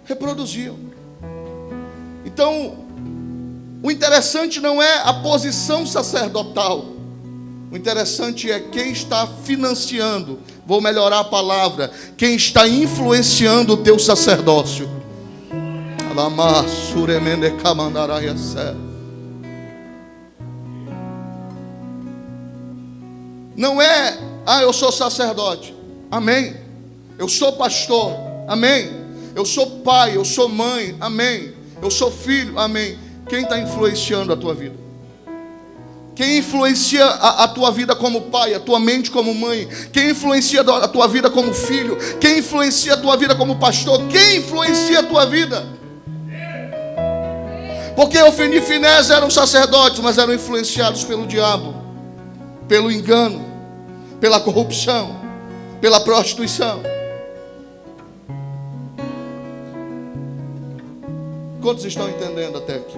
reproduziam. Então, o interessante não é a posição sacerdotal, o interessante é quem está financiando, vou melhorar a palavra, quem está influenciando o teu sacerdócio. Não é Ah, eu sou sacerdote. Amém. Eu sou pastor. Amém. Eu sou pai, eu sou mãe. Amém. Eu sou filho. Amém. Quem está influenciando a tua vida? Quem influencia a tua vida como pai, a tua mente como mãe? Quem influencia a tua vida como filho? Quem influencia a tua vida como pastor? Quem influencia a tua vida? Porque Ofni e Finés eram sacerdotes, mas eram influenciados pelo diabo, pelo engano, pela corrupção, pela prostituição. Quantos estão entendendo até aqui?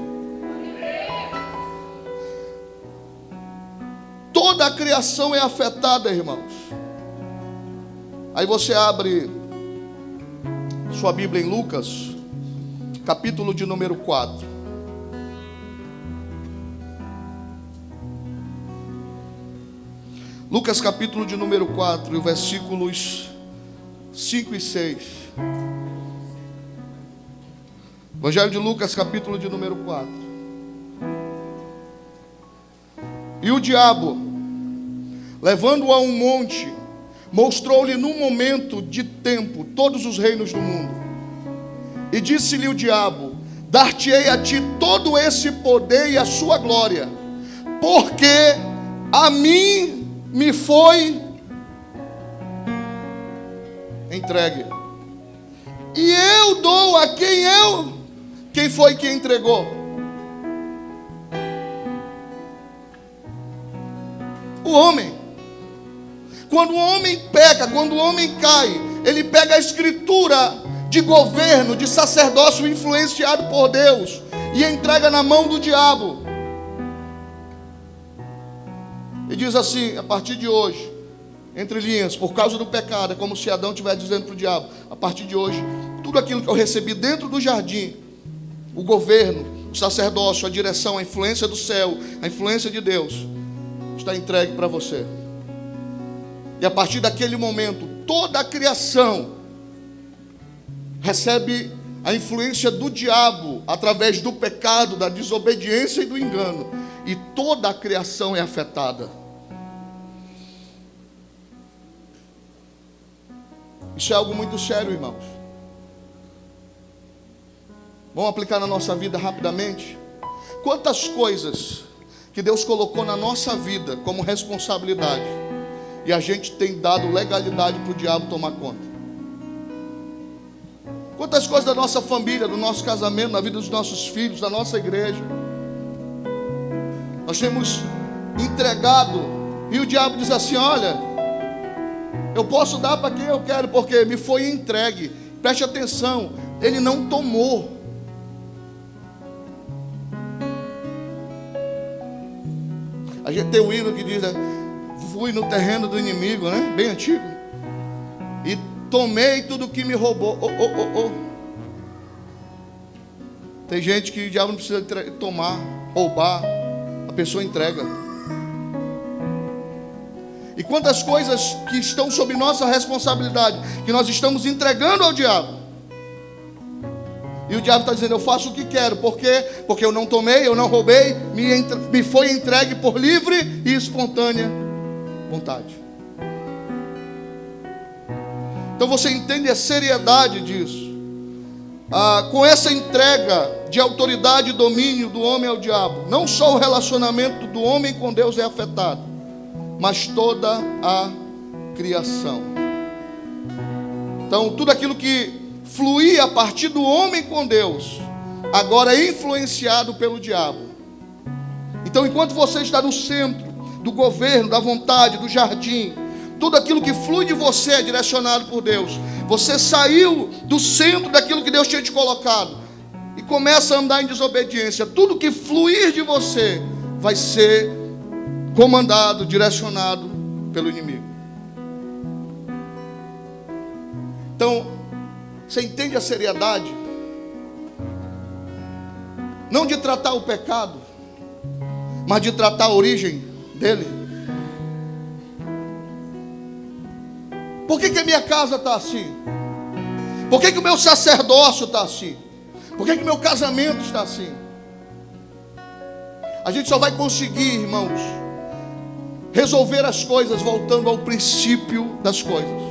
Toda a criação é afetada, irmãos. Aí você abre sua Bíblia em Lucas, capítulo de número 4. Lucas capítulo de número 4, e versículos 5 e 6. Evangelho de Lucas capítulo de número 4. E o diabo, levando-o a um monte, mostrou-lhe num momento de tempo todos os reinos do mundo. E disse-lhe o diabo: dar-te-ei a ti todo esse poder e a sua glória, porque a mim me foi entregue. E eu dou a quem foi que entregou? O homem. Quando o homem peca, quando o homem cai, ele pega a escritura de governo, de sacerdócio influenciado por Deus e entrega na mão do diabo. E diz assim, a partir de hoje, entre linhas, por causa do pecado, é como se Adão estivesse dizendo para o diabo: a partir de hoje, tudo aquilo que eu recebi dentro do jardim, o governo, o sacerdócio, a direção, a influência do céu, a influência de Deus, está entregue para você. E a partir daquele momento, toda a criação recebe a influência do diabo através do pecado, da desobediência e do engano. E toda a criação é afetada. Isso é algo muito sério, irmãos. Vamos aplicar na nossa vida rapidamente. Quantas coisas que Deus colocou na nossa vida como responsabilidade e a gente tem dado legalidade para o diabo tomar conta? Quantas coisas da nossa família, do nosso casamento, na vida dos nossos filhos, da nossa igreja, nós temos entregado, e o diabo diz assim: olha, eu posso dar para quem eu quero, porque me foi entregue. Preste atenção, ele não tomou. A gente tem um hino que diz, né, fui no terreno do inimigo, né? Bem antigo. E tomei tudo que me roubou. Tem gente que o diabo não precisa tomar, roubar. A pessoa entrega. E quantas coisas que estão sob nossa responsabilidade, que nós estamos entregando ao diabo. E o diabo está dizendo: eu faço o que quero. Por quê? Porque eu não tomei, eu não roubei, me foi entregue por livre e espontânea vontade. Então você entende a seriedade disso. Com essa entrega de autoridade e domínio do homem ao diabo, não só o relacionamento do homem com Deus é afetado, mas toda a criação. Então tudo aquilo que fluía a partir do homem com Deus, agora é influenciado pelo diabo. Então enquanto você está no centro do governo, da vontade, do jardim, tudo aquilo que flui de você é direcionado por Deus. Você saiu do centro daquilo que Deus tinha te colocado e começa a andar em desobediência. Tudo que fluir de você vai ser comandado, direcionado pelo inimigo. Então, você entende a seriedade? Não de tratar o pecado, mas de tratar a origem dele. Por que a minha casa está assim? Por que o meu sacerdócio está assim? Por que o meu casamento está assim? A gente só vai conseguir, irmãos, resolver as coisas voltando ao princípio das coisas,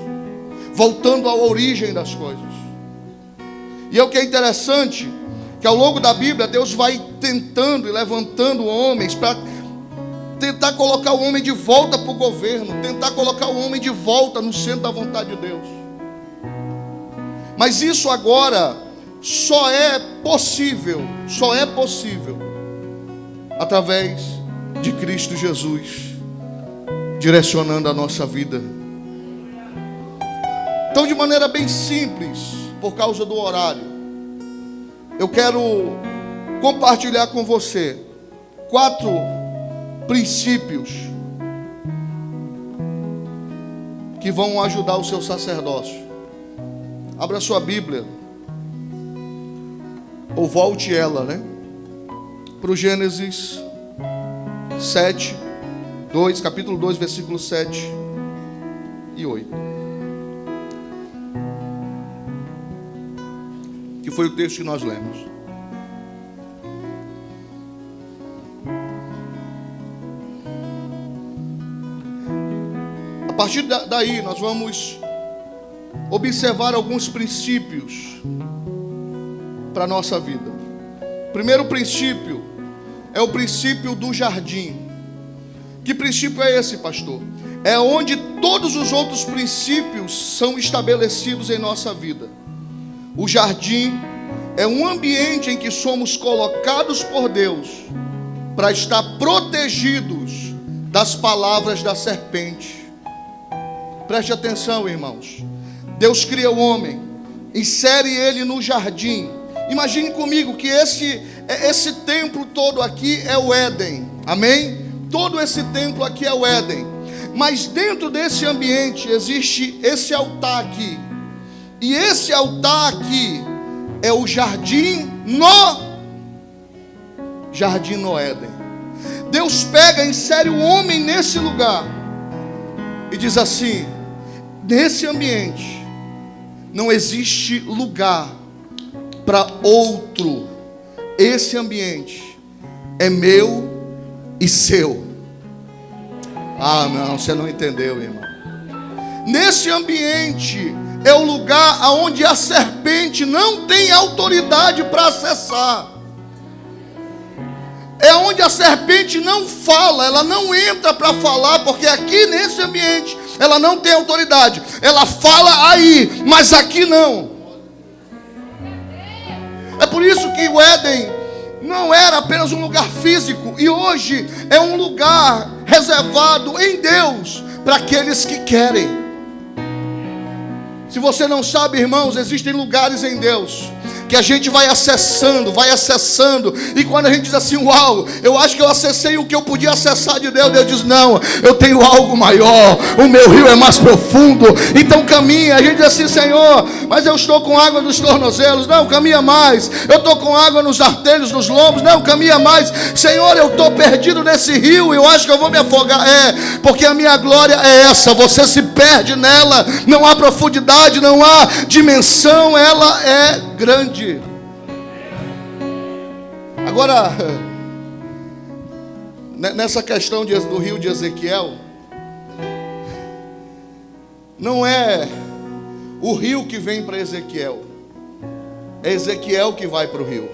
voltando à origem das coisas. E é o que é interessante, que ao longo da Bíblia Deus vai tentando e levantando homens para tentar colocar o homem de volta para o governo, tentar colocar o homem de volta no centro da vontade de Deus. Mas isso agora só é possível através de Cristo Jesus direcionando a nossa vida. Então, de maneira bem simples, por causa do horário, eu quero compartilhar com você 4 princípios que vão ajudar o seu sacerdócio. Abra sua Bíblia, ou volte ela, para o Gênesis 7, 2, capítulo 2, versículos 7 e 8. Que foi o texto que nós lemos. A partir daí nós vamos observar alguns princípios para a nossa vida. O primeiro princípio é o princípio do jardim. Que princípio é esse, pastor? É onde todos os outros princípios são estabelecidos em nossa vida. O jardim é um ambiente em que somos colocados por Deus para estar protegidos das palavras da serpente. Preste atenção, irmãos. Deus cria o homem, insere ele no jardim. Imagine comigo que esse templo todo aqui é o Éden. Amém? Todo esse templo aqui é o Éden. Mas dentro desse ambiente existe esse altar aqui. E esse altar aqui é o jardim no Éden. Deus pega e insere o homem nesse lugar e diz assim: nesse ambiente não existe lugar para outro. Esse ambiente é meu e seu. Ah, não, você não entendeu, irmão. Nesse ambiente é o lugar onde a serpente não tem autoridade para acessar. É onde a serpente não fala, ela não entra para falar, porque aqui nesse ambiente ela não tem autoridade. Ela fala aí, mas aqui não. É por isso que o Éden não era apenas um lugar físico, e hoje é um lugar reservado em Deus para aqueles que querem. Se você não sabe, irmãos, existem lugares em Deus que a gente vai acessando, e quando a gente diz assim: uau, eu acho que eu acessei o que eu podia acessar de Deus, Deus diz: não, eu tenho algo maior, o meu rio é mais profundo, então caminha. A gente diz assim: Senhor, mas eu estou com água nos tornozelos. Não, caminha mais. Eu estou com água nos artelhos, nos lombos. Não, caminha mais. Senhor, eu estou perdido nesse rio, eu acho que eu vou me afogar. É, porque a minha glória é essa, você se perde nela, não há profundidade, não há dimensão, ela é grande. Agora, nessa questão do rio de Ezequiel, não é o rio que vem para Ezequiel, é Ezequiel que vai para o rio.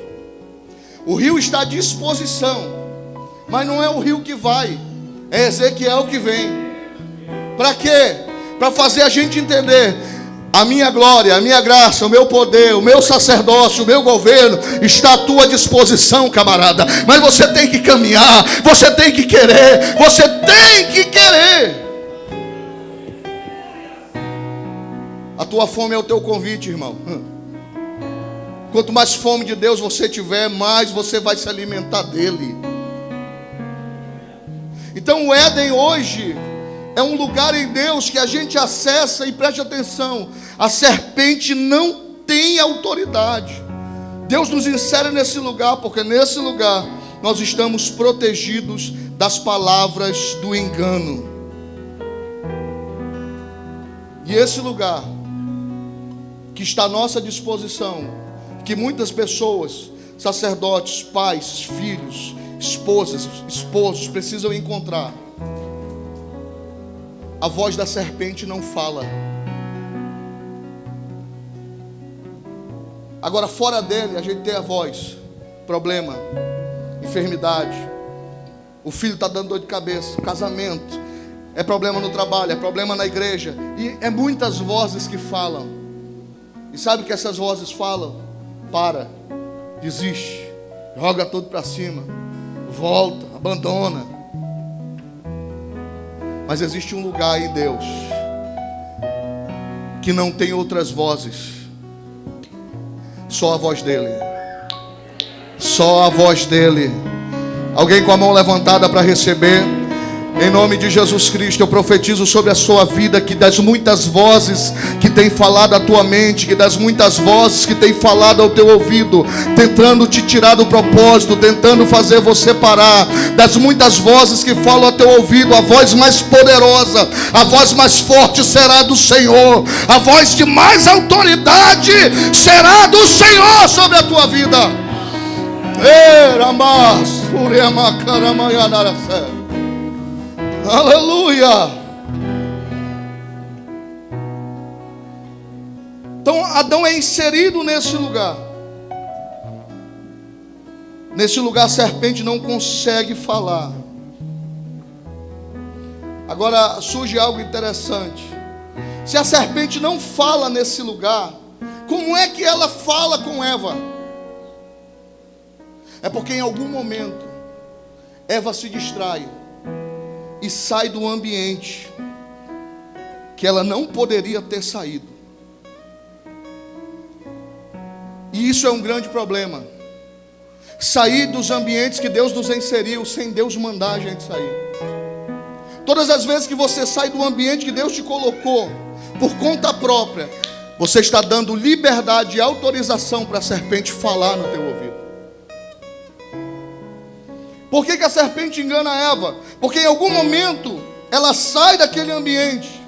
O rio está à disposição, mas não é o rio que vai, é Ezequiel que vem. Para quê? Para fazer a gente entender: a minha glória, a minha graça, o meu poder, o meu sacerdócio, o meu governo está à tua disposição, camarada. Mas você tem que caminhar, você tem que querer, você tem que querer. A tua fome é o teu convite, irmão. Quanto mais fome de Deus você tiver, mais você vai se alimentar dele. Então o Éden hoje é um lugar em Deus que a gente acessa, e preste atenção, a serpente não tem autoridade. Deus nos insere nesse lugar, porque nesse lugar nós estamos protegidos das palavras do engano. E esse lugar que está à nossa disposição, que muitas pessoas, sacerdotes, pais, filhos, esposas, esposos precisam encontrar, a voz da serpente não fala. Agora, fora dele, a gente tem a voz. Problema, enfermidade, o filho está dando dor de cabeça, casamento, é problema no trabalho, é problema na igreja. E é muitas vozes que falam. E sabe o que essas vozes falam? Para, desiste, joga tudo para cima, volta, abandona. Mas existe um lugar em Deus que não tem outras vozes, só a voz dele. Só a voz dele. Alguém com a mão levantada para receber? Em nome de Jesus Cristo, eu profetizo sobre a sua vida que das muitas vozes que tem falado à tua mente, que das muitas vozes que tem falado ao teu ouvido, tentando te tirar do propósito, tentando fazer você parar, das muitas vozes que falam ao teu ouvido, a voz mais poderosa, a voz mais forte será do Senhor, a voz de mais autoridade será do Senhor sobre a tua vida. Aleluia. Então Adão é inserido nesse lugar. Nesse lugar a serpente não consegue falar. Agora surge algo interessante. Se a serpente não fala nesse lugar, como é que ela fala com Eva? É porque em algum momento Eva se distrai e sai do ambiente que ela não poderia ter saído. E isso é um grande problema. Sair dos ambientes que Deus nos inseriu sem Deus mandar a gente sair. Todas as vezes que você sai do ambiente que Deus te colocou por conta própria, você está dando liberdade e autorização para a serpente falar no teu ouvido. Por que a serpente engana Eva? Porque em algum momento ela sai daquele ambiente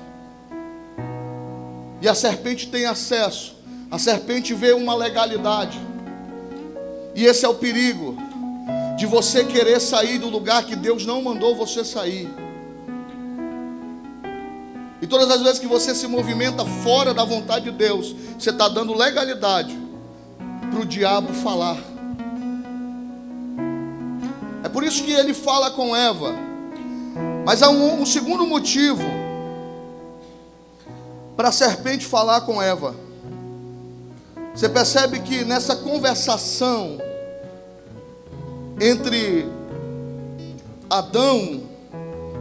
e a serpente tem acesso. A serpente vê uma legalidade. E esse é o perigo de você querer sair do lugar que Deus não mandou você sair. E todas as vezes que você se movimenta fora da vontade de Deus, você está dando legalidade para o diabo falar. É por isso que ele fala com Eva. Mas há um segundo motivo para a serpente falar com Eva. Você percebe que nessa conversação entre Adão,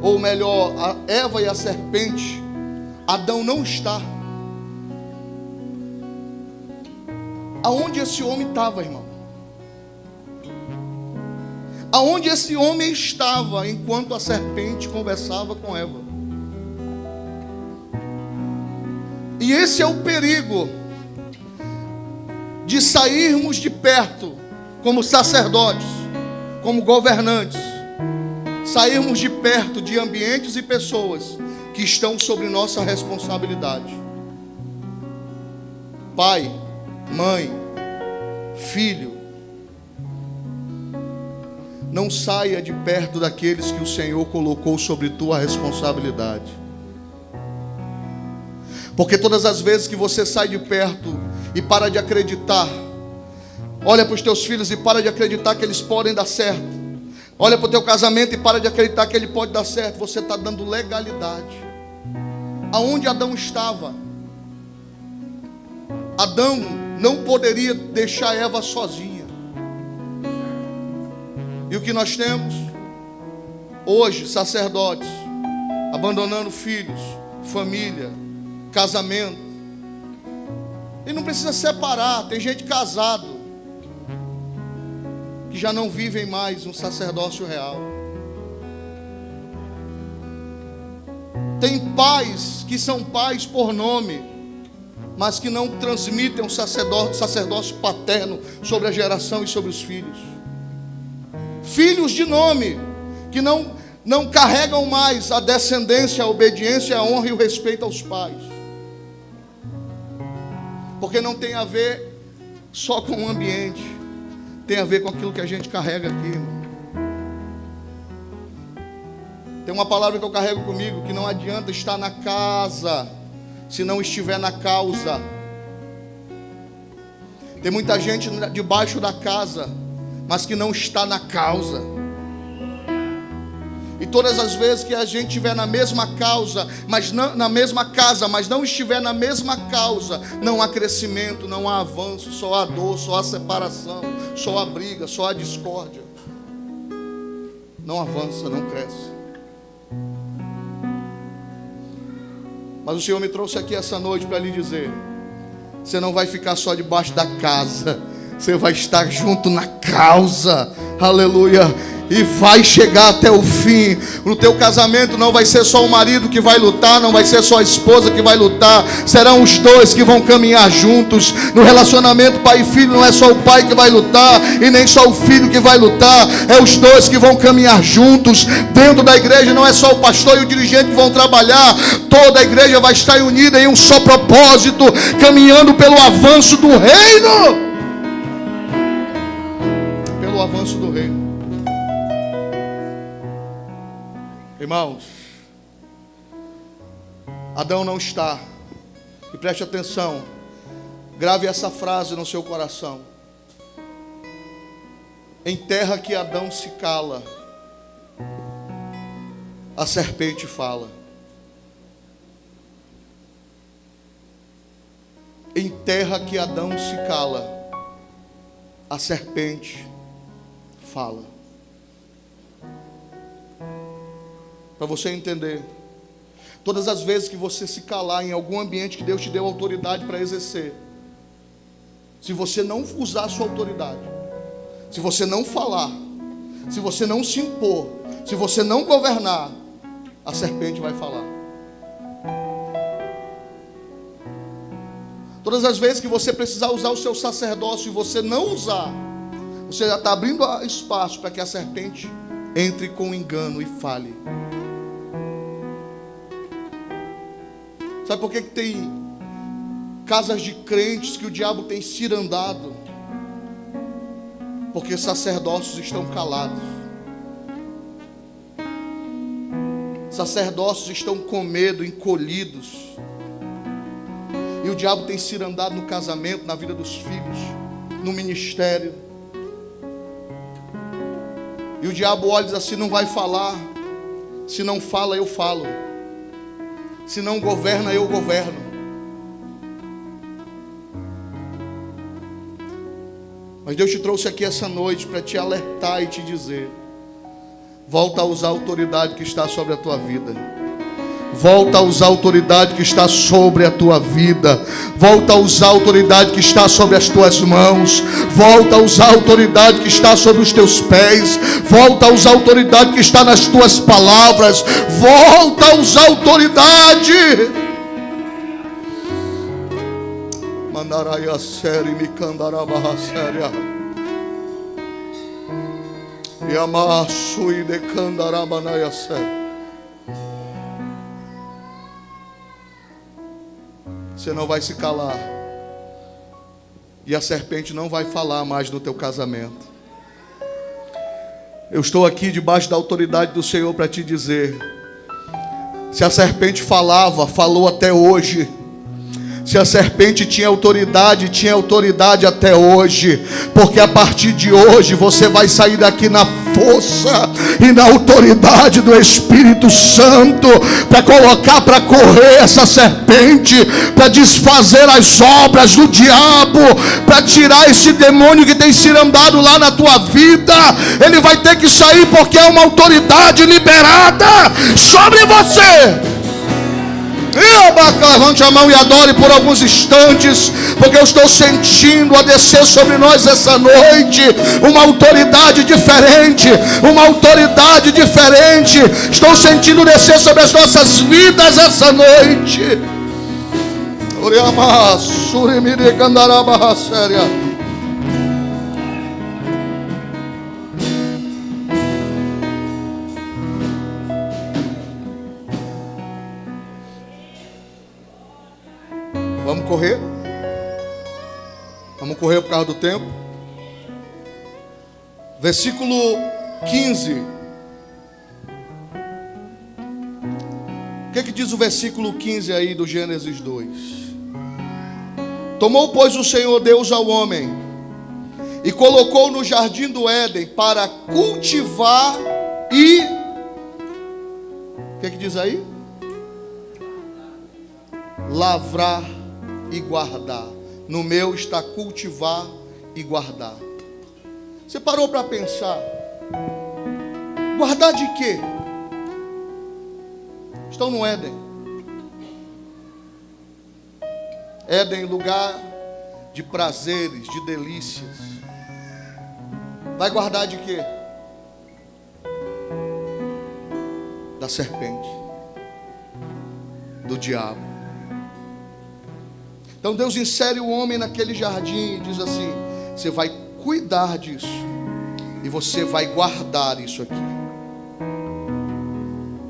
ou melhor, a Eva e a serpente, Adão não está. Aonde esse homem estava, irmão? Aonde esse homem estava enquanto a serpente conversava com Eva? E esse é o perigo de sairmos de perto como sacerdotes, como governantes, sairmos de perto de ambientes e pessoas que estão sobre nossa responsabilidade. Pai, mãe, filho, não saia de perto daqueles que o Senhor colocou sobre tua responsabilidade. Porque todas as vezes que você sai de perto e para de acreditar, olha para os teus filhos e para de acreditar que eles podem dar certo, olha para o teu casamento e para de acreditar que ele pode dar certo, você está dando legalidade. Aonde Adão estava? Adão não poderia deixar Eva sozinha. E o que nós temos? Hoje, sacerdotes abandonando filhos, família, casamento. E não precisa separar. Tem gente casado que já não vivem mais um sacerdócio real. Tem pais que são pais por nome, mas que não transmitem um sacerdócio paterno sobre a geração e sobre os filhos. Filhos de nome, que não carregam mais a descendência, a obediência, a honra e o respeito aos pais. Porque não tem a ver só com o ambiente, tem a ver com aquilo que a gente carrega aqui, irmão. Tem uma palavra que eu carrego comigo, que não adianta estar na casa se não estiver na causa. Tem muita gente debaixo da casa, mas que não está na causa. E todas as vezes que a gente estiver na mesma causa, mas não, na mesma casa, mas não estiver na mesma causa, não há crescimento, não há avanço, só há dor, só há separação, só há briga, só há discórdia. Não avança, não cresce. Mas o Senhor me trouxe aqui essa noite para lhe dizer: você não vai ficar só debaixo da casa, você vai estar junto na causa, aleluia, e vai chegar até o fim. No teu casamento não vai ser só o marido que vai lutar, não vai ser só a esposa que vai lutar, serão os dois que vão caminhar juntos. No relacionamento pai e filho não é só o pai que vai lutar e nem só o filho que vai lutar, é os dois que vão caminhar juntos. Dentro da igreja não é só o pastor e o dirigente que vão trabalhar, toda a igreja vai estar unida em um só propósito, caminhando pelo avanço do reino. Pelo avanço do reino. Irmãos, Adão não está, e preste atenção, grave essa frase no seu coração: em terra que Adão se cala, a serpente fala. Em terra que Adão se cala, a serpente fala. Para você entender, todas as vezes que você se calar em algum ambiente que Deus te deu autoridade para exercer, se você não usar a sua autoridade, se você não falar, se você não se impor, se você não governar, a serpente vai falar. Todas as vezes que você precisar usar o seu sacerdócio e você não usar, você já está abrindo espaço para que a serpente entre com engano e fale. Sabe por que tem casas de crentes que o diabo tem cirandado? Porque sacerdócios estão calados. Sacerdócios estão com medo, encolhidos. E o diabo tem cirandado no casamento, na vida dos filhos, no ministério. E o diabo olha e diz assim: não vai falar. Se não fala, eu falo. Se não governa, eu governo. Mas Deus te trouxe aqui essa noite para te alertar e te dizer: volta a usar a autoridade que está sobre a tua vida. Volta a usar a autoridade que está sobre a tua vida. Volta a usar a autoridade que está sobre as tuas mãos. Volta a usar a autoridade que está sobre os teus pés. Volta a usar a autoridade que está nas tuas palavras. Volta a usar a autoridade. Mandaraya seri mikandaraba seria. Yamasu ide kandaraba naya seri. Você não vai se calar. E a serpente não vai falar mais no teu casamento. Eu estou aqui debaixo da autoridade do Senhor para te dizer: se a serpente falava, falou até hoje. Se a serpente tinha autoridade até hoje. Porque a partir de hoje você vai sair daqui na força e na autoridade do Espírito Santo, para colocar para correr essa serpente, para desfazer as obras do diabo, para tirar esse demônio que tem se andado lá na tua vida. Ele vai ter que sair, porque é uma autoridade liberada sobre você. Levante a mão e adore por alguns instantes, porque eu estou sentindo a descer sobre nós essa noite uma autoridade diferente, uma autoridade diferente. Estou sentindo descer sobre as nossas vidas essa noite. Vamos correr? Vamos correr por causa do tempo. Versículo 15. que diz o versículo 15 aí do Gênesis 2? Tomou, pois, o Senhor Deus ao homem e colocou no jardim do Éden para cultivar e... O que diz aí? Lavrar e guardar. No meu está cultivar e guardar. Você parou para pensar? Guardar de quê? Estão no Éden. Éden, lugar de prazeres, de delícias. Vai guardar de quê? Da serpente, do diabo. Então Deus insere o homem naquele jardim e diz assim: você vai cuidar disso e você vai guardar isso aqui.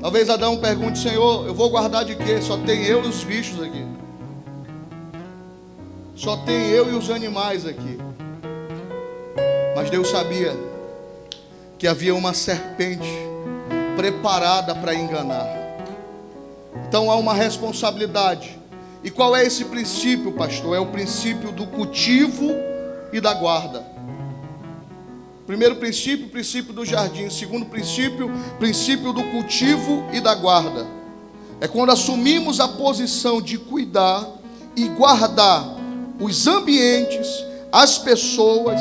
Talvez Adão pergunte: Senhor, eu vou guardar de quê? Só tem eu e os bichos aqui. Só tem eu e os animais aqui. Mas Deus sabia que havia uma serpente preparada para enganar. Então há uma responsabilidade. E qual é esse princípio, pastor? É o princípio do cultivo e da guarda. Primeiro princípio, princípio do jardim. Segundo princípio, princípio do cultivo e da guarda. É quando assumimos a posição de cuidar e guardar os ambientes, as pessoas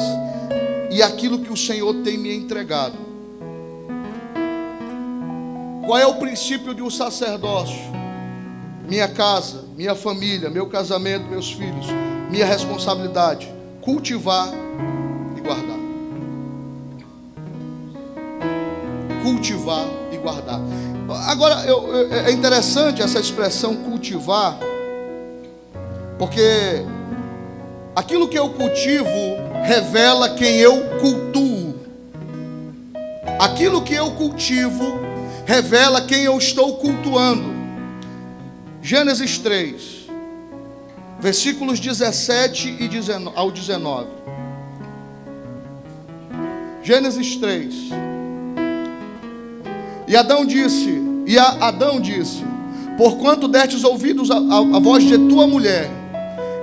e aquilo que o Senhor tem me entregado. Qual é o princípio de um sacerdócio? Minha casa, minha família, meu casamento, meus filhos, minha responsabilidade: cultivar e guardar. Cultivar e guardar. Agora, é interessante essa expressão cultivar, porque aquilo que eu cultivo revela quem eu cultuo. Aquilo que eu cultivo revela quem eu estou cultuando. Gênesis 3, versículos 17 ao 19. Gênesis 3. E Adão disse: porquanto destes ouvidos a voz de tua mulher,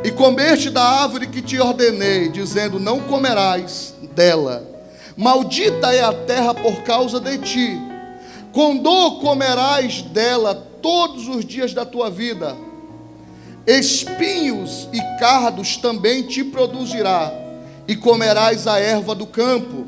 e comeste da árvore que te ordenei, dizendo: não comerás dela, maldita é a terra por causa de ti, com dor comerás dela todos os dias da tua vida, espinhos e cardos também te produzirá, e comerás a erva do campo.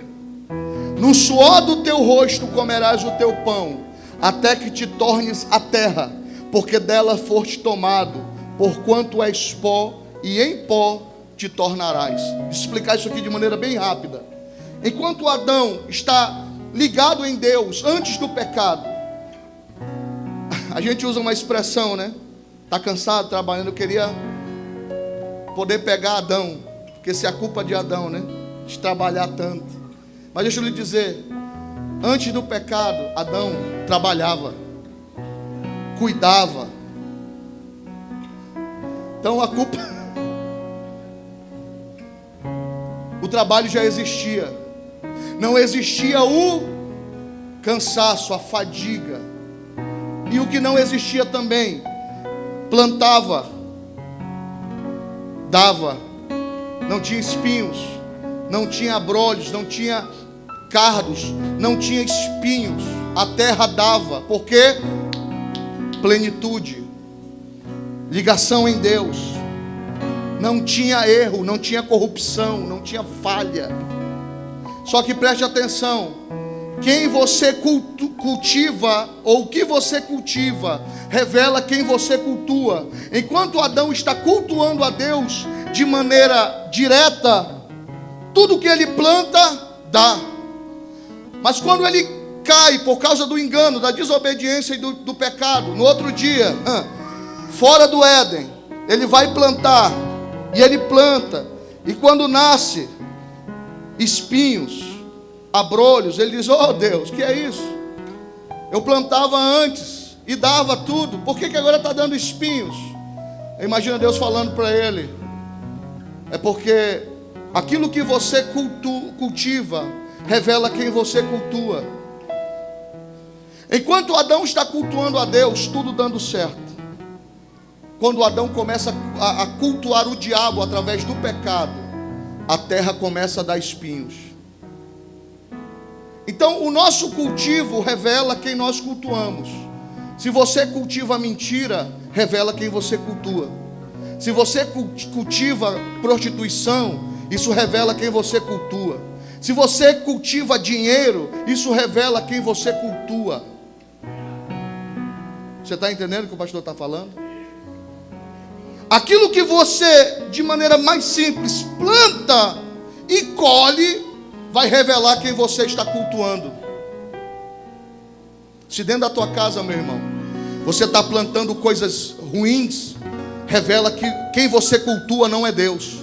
No suor do teu rosto comerás o teu pão, até que te tornes a terra, porque dela foste tomado, porquanto és pó, e em pó te tornarás. Vou explicar isso aqui de maneira bem rápida. Enquanto Adão está ligado em Deus antes do pecado, a gente usa uma expressão, né? Está cansado trabalhando, eu queria poder pegar Adão, porque se é a culpa de Adão, né? De trabalhar tanto. Mas deixa eu lhe dizer, antes do pecado, Adão trabalhava, cuidava. Então a culpa, o trabalho já existia. Não existia o cansaço, a fadiga. E o que não existia também, plantava, dava, não tinha espinhos, não tinha abrolhos, não tinha cardos, não tinha espinhos, a terra dava, porque plenitude, ligação em Deus, não tinha erro, não tinha corrupção, não tinha falha. Só que preste atenção, quem você cultiva, ou o que você cultiva, revela quem você cultua. Enquanto Adão está cultuando a Deus de maneira direta, tudo que ele planta, dá. Mas quando ele cai por causa do engano, da desobediência e do pecado, no outro dia, fora do Éden, ele vai plantar, e ele planta, e quando nasce espinhos, abrolhos, ele diz: oh Deus, que é isso? Eu plantava antes e dava tudo, por que agora está dando espinhos? Imagina Deus falando para ele: é porque aquilo que você cultiva revela quem você cultua. Enquanto Adão está cultuando a Deus, tudo dando certo. Quando Adão começa a cultuar o diabo através do pecado, a terra começa a dar espinhos. Então o nosso cultivo revela quem nós cultuamos. Se você cultiva a mentira, revela quem você cultua. Se você cultiva prostituição, isso revela quem você cultua. Se você cultiva dinheiro, isso revela quem você cultua. Você está entendendo o que o pastor está falando? Aquilo que você, de maneira mais simples, planta e colhe, vai revelar quem você está cultuando. Se dentro da tua casa, meu irmão, você está plantando coisas ruins, revela que quem você cultua não é Deus.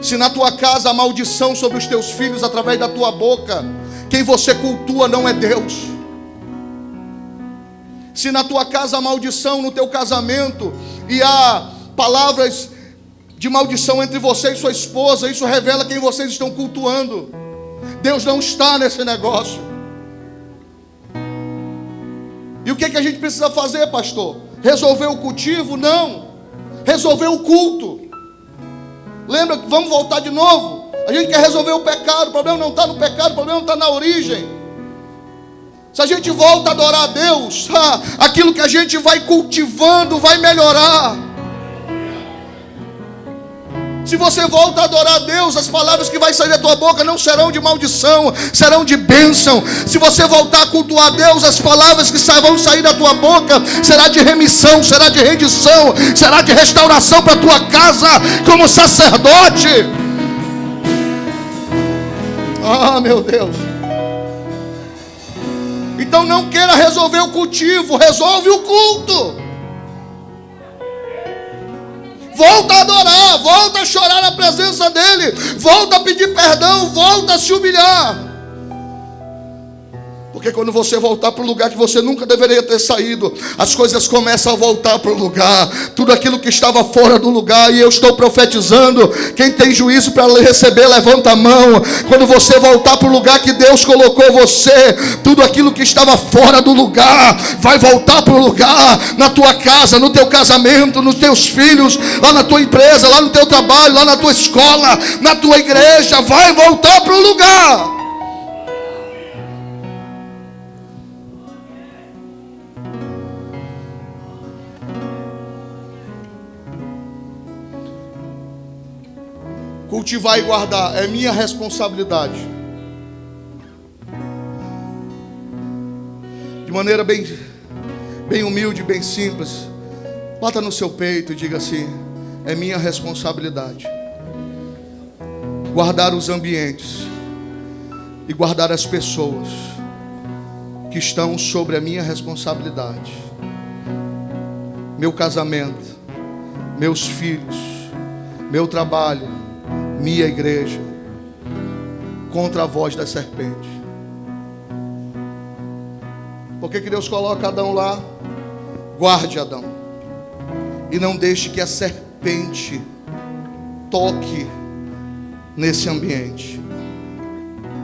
Se na tua casa há maldição sobre os teus filhos através da tua boca, quem você cultua não é Deus. Se na tua casa há maldição no teu casamento e há palavras de maldição entre você e sua esposa, isso revela quem vocês estão cultuando. Deus não está nesse negócio. E o que a gente precisa fazer, pastor? Resolver o cultivo? Não. Resolver o culto. Lembra que vamos voltar de novo? A gente quer resolver o pecado. O problema não está no pecado, o problema está na origem. Se a gente volta a adorar a Deus, aquilo que a gente vai cultivando vai melhorar. Se você volta a adorar a Deus, as palavras que vai sair da tua boca não serão de maldição, serão de bênção. Se você voltar a cultuar a Deus, as palavras que vão sair da tua boca será de remissão, será de rendição, será de restauração para a tua casa como sacerdote. Ah, meu Deus. Então não queira resolver o cultivo, resolve o culto. Volta a adorar, volta a chorar na presença dele, volta a pedir perdão, volta a se humilhar. Porque quando você voltar para o lugar que você nunca deveria ter saído, as coisas começam a voltar para o lugar. Tudo aquilo que estava fora do lugar, e eu estou profetizando, quem tem juízo para receber, levanta a mão. Quando você voltar para o lugar que Deus colocou você, tudo aquilo que estava fora do lugar, vai voltar para o lugar. Na tua casa, no teu casamento, nos teus filhos, lá na tua empresa, lá no teu trabalho, lá na tua escola, na tua igreja, vai voltar para o lugar. Cultivar e guardar é minha responsabilidade. De maneira bem humilde, bem simples, bata no seu peito e diga assim: é minha responsabilidade guardar os ambientes e guardar as pessoas que estão sobre a minha responsabilidade. Meu casamento, meus filhos, meu trabalho, minha igreja, contra a voz da serpente. Por que Deus coloca Adão lá? Guarde Adão, e não deixe que a serpente toque nesse ambiente,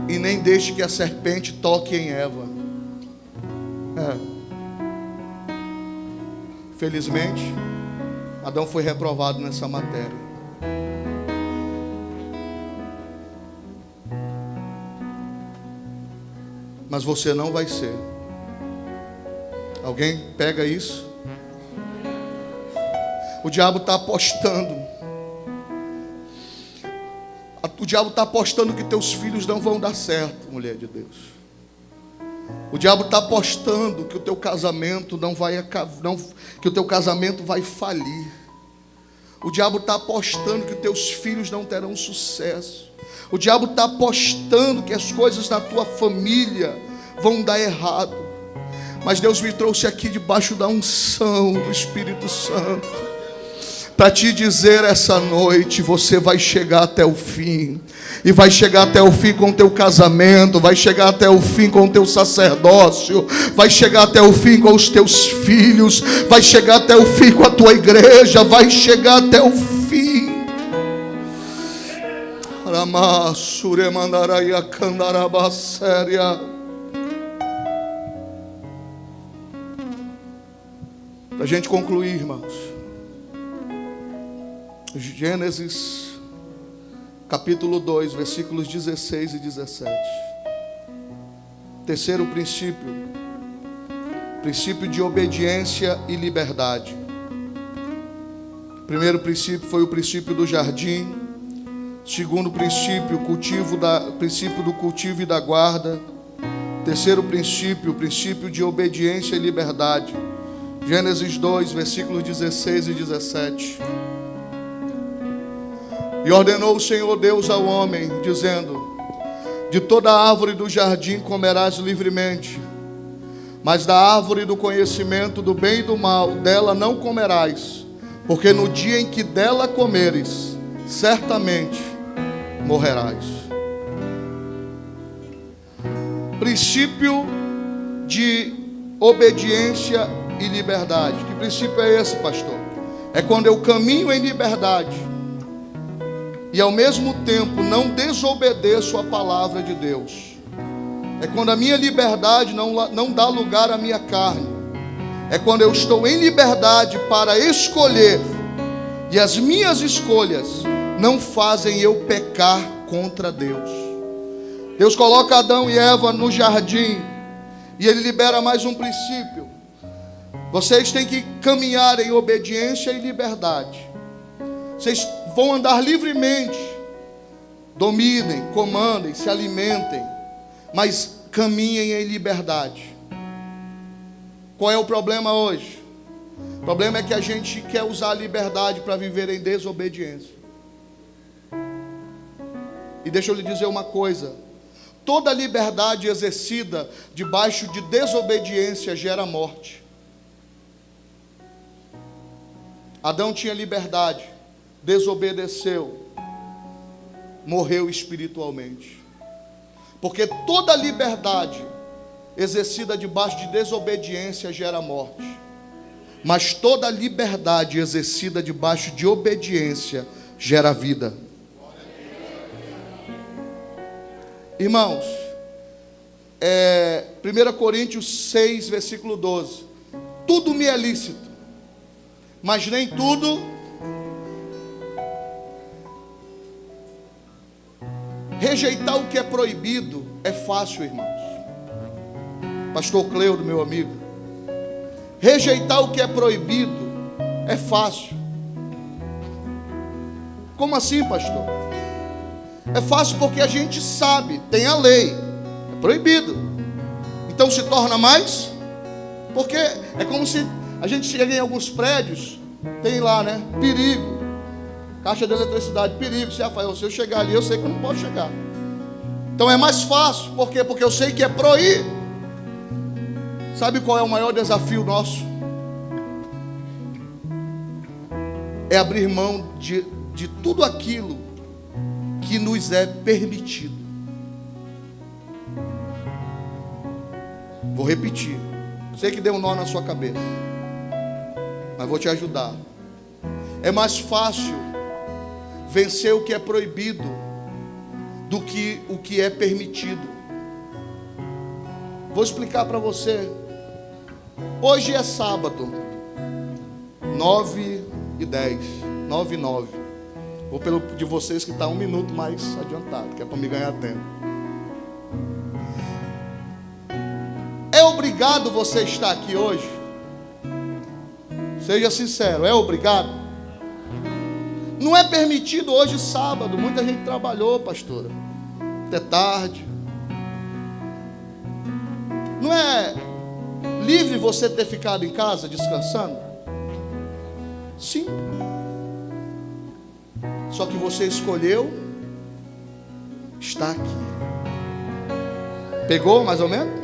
e nem deixe que a serpente toque em Eva. Felizmente, Adão foi reprovado nessa matéria. Mas você não vai ser. Alguém pega isso? O diabo está apostando. O diabo está apostando que teus filhos não vão dar certo, mulher de Deus. O diabo está apostando que o teu casamento que o teu casamento vai falir. O diabo está apostando que teus filhos não terão sucesso. O diabo está apostando que as coisas na tua família vão dar errado. Mas Deus me trouxe aqui debaixo da unção do Espírito Santo para te dizer essa noite: você vai chegar até o fim. E vai chegar até o fim com o teu casamento, vai chegar até o fim com o teu sacerdócio, vai chegar até o fim com os teus filhos, vai chegar até o fim com a tua igreja, vai chegar até o fim. Para a gente concluir, irmãos. Gênesis, capítulo 2, versículos 16 e 17. Terceiro princípio. Princípio de obediência e liberdade. O primeiro princípio foi o princípio do jardim. Segundo princípio, princípio do cultivo e da guarda. Terceiro princípio, o princípio de obediência e liberdade. Gênesis 2, versículos 16 e 17. E ordenou o Senhor Deus ao homem, dizendo: de toda árvore do jardim comerás livremente, mas da árvore do conhecimento do bem e do mal, dela não comerás, porque no dia em que dela comeres, certamente morrerás. Princípio de obediência e liberdade. Que princípio é esse, pastor? É quando eu caminho em liberdade e ao mesmo tempo não desobedeço a palavra de Deus. É quando a minha liberdade não dá lugar à minha carne. É quando eu estou em liberdade para escolher e as minhas escolhas não fazem eu pecar contra Deus. Deus coloca Adão e Eva no jardim e Ele libera mais um princípio. Vocês têm que caminhar em obediência e liberdade. Vocês vão andar livremente. Dominem, comandem, se alimentem, mas caminhem em liberdade. Qual é o problema hoje? O problema é que a gente quer usar a liberdade para viver em desobediência. E deixa eu lhe dizer uma coisa: toda liberdade exercida debaixo de desobediência gera morte. Adão tinha liberdade, desobedeceu, morreu espiritualmente. Porque toda liberdade exercida debaixo de desobediência gera morte. Mas toda liberdade exercida debaixo de obediência gera vida. Irmãos, 1 Coríntios 6, versículo 12. Tudo me é lícito, mas nem tudo. Rejeitar o que é proibido é fácil, irmãos. Pastor Cleudo, meu amigo. Rejeitar o que é proibido é fácil. Como assim, pastor? É fácil porque a gente sabe, tem a lei, é proibido. Então se torna mais, porque é como se a gente chega em alguns prédios, tem lá, né? Perigo, caixa de eletricidade, perigo. Se eu chegar ali, eu sei que eu não posso chegar. Então é mais fácil, por quê? Porque eu sei que é proibir. Sabe qual é o maior desafio nosso? É abrir mão de tudo aquilo que nos é permitido. Vou repetir. Sei que deu um nó na sua cabeça, mas vou te ajudar. É mais fácil vencer o que é proibido do que o que é permitido. Vou explicar para você. Hoje é sábado, 9h10, 9h09. Vou pelo de vocês que está 1 minuto mais adiantado, que é para me ganhar tempo. É obrigado você estar aqui hoje? Seja sincero, é obrigado? Não é permitido hoje sábado. Muita gente trabalhou, pastora, até tarde. Não é livre você ter ficado em casa descansando? Sim. Só que você escolheu estar aqui. Pegou mais ou menos?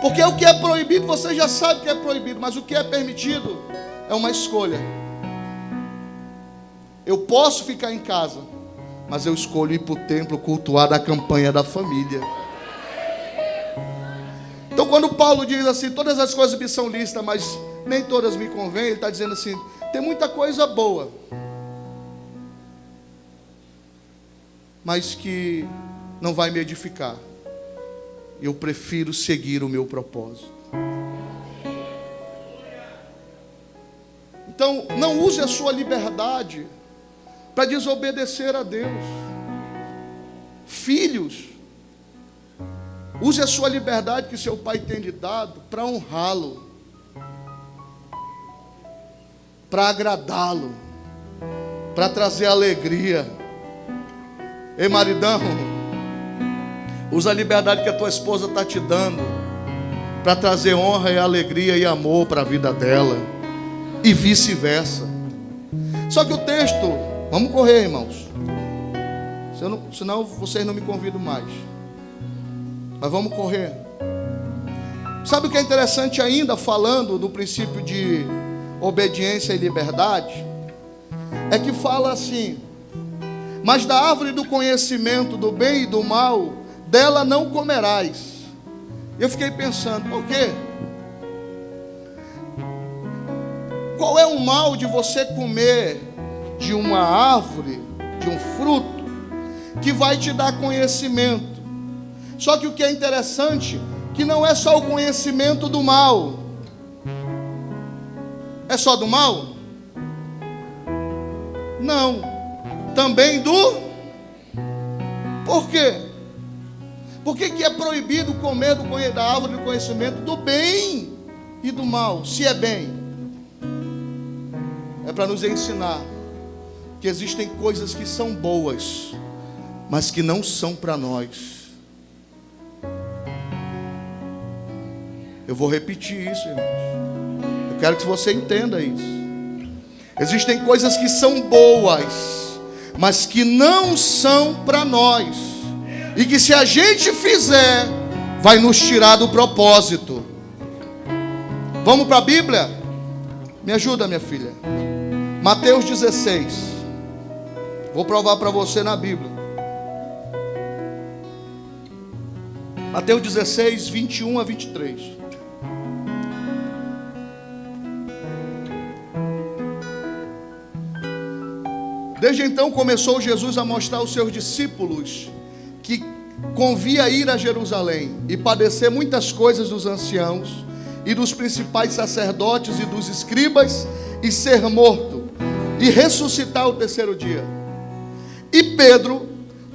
Porque o que é proibido, você já sabe que é proibido, mas o que é permitido é uma escolha. Eu posso ficar em casa, mas eu escolho ir para o templo cultuar da campanha da família. Então quando Paulo diz assim, todas as coisas me são lícitas, mas nem todas me convêm, ele está dizendo assim, tem muita coisa boa, mas que não vai me edificar. Eu prefiro seguir o meu propósito. Então, não use a sua liberdade para desobedecer a Deus. Filhos, use a sua liberdade que seu pai tem lhe dado para honrá-lo, para agradá-lo, para trazer alegria. Ei, maridão, usa a liberdade que a tua esposa está te dando para trazer honra e alegria e amor para a vida dela, e vice-versa. Só que o texto, vamos correr, irmãos, senão vocês não me convidam mais, mas vamos correr. Sabe o que é interessante ainda, falando do princípio de obediência e liberdade? É que fala assim: mas da árvore do conhecimento do bem e do mal, dela não comerás. Eu fiquei pensando, por quê? Qual é o mal de você comer de uma árvore, de um fruto, que vai te dar conhecimento? Só que o que é interessante, que não é só o conhecimento do mal. É só do mal? Não. Também do... Por quê? Por que é proibido comer da árvore do conhecimento do bem e do mal? Se é bem, é para nos ensinar que existem coisas que são boas, mas que não são para nós. Eu vou repetir isso, irmãos. Eu quero que você entenda isso. Existem coisas que são boas, mas que não são para nós, e que se a gente fizer, vai nos tirar do propósito. Vamos para a Bíblia? Me ajuda, minha filha. Mateus 16. Vou provar para você na Bíblia. Mateus 16, 21 a 23. Desde então começou Jesus a mostrar aos seus discípulos que convia ir a Jerusalém e padecer muitas coisas dos anciãos e dos principais sacerdotes e dos escribas, e ser morto e ressuscitar o terceiro dia. E Pedro,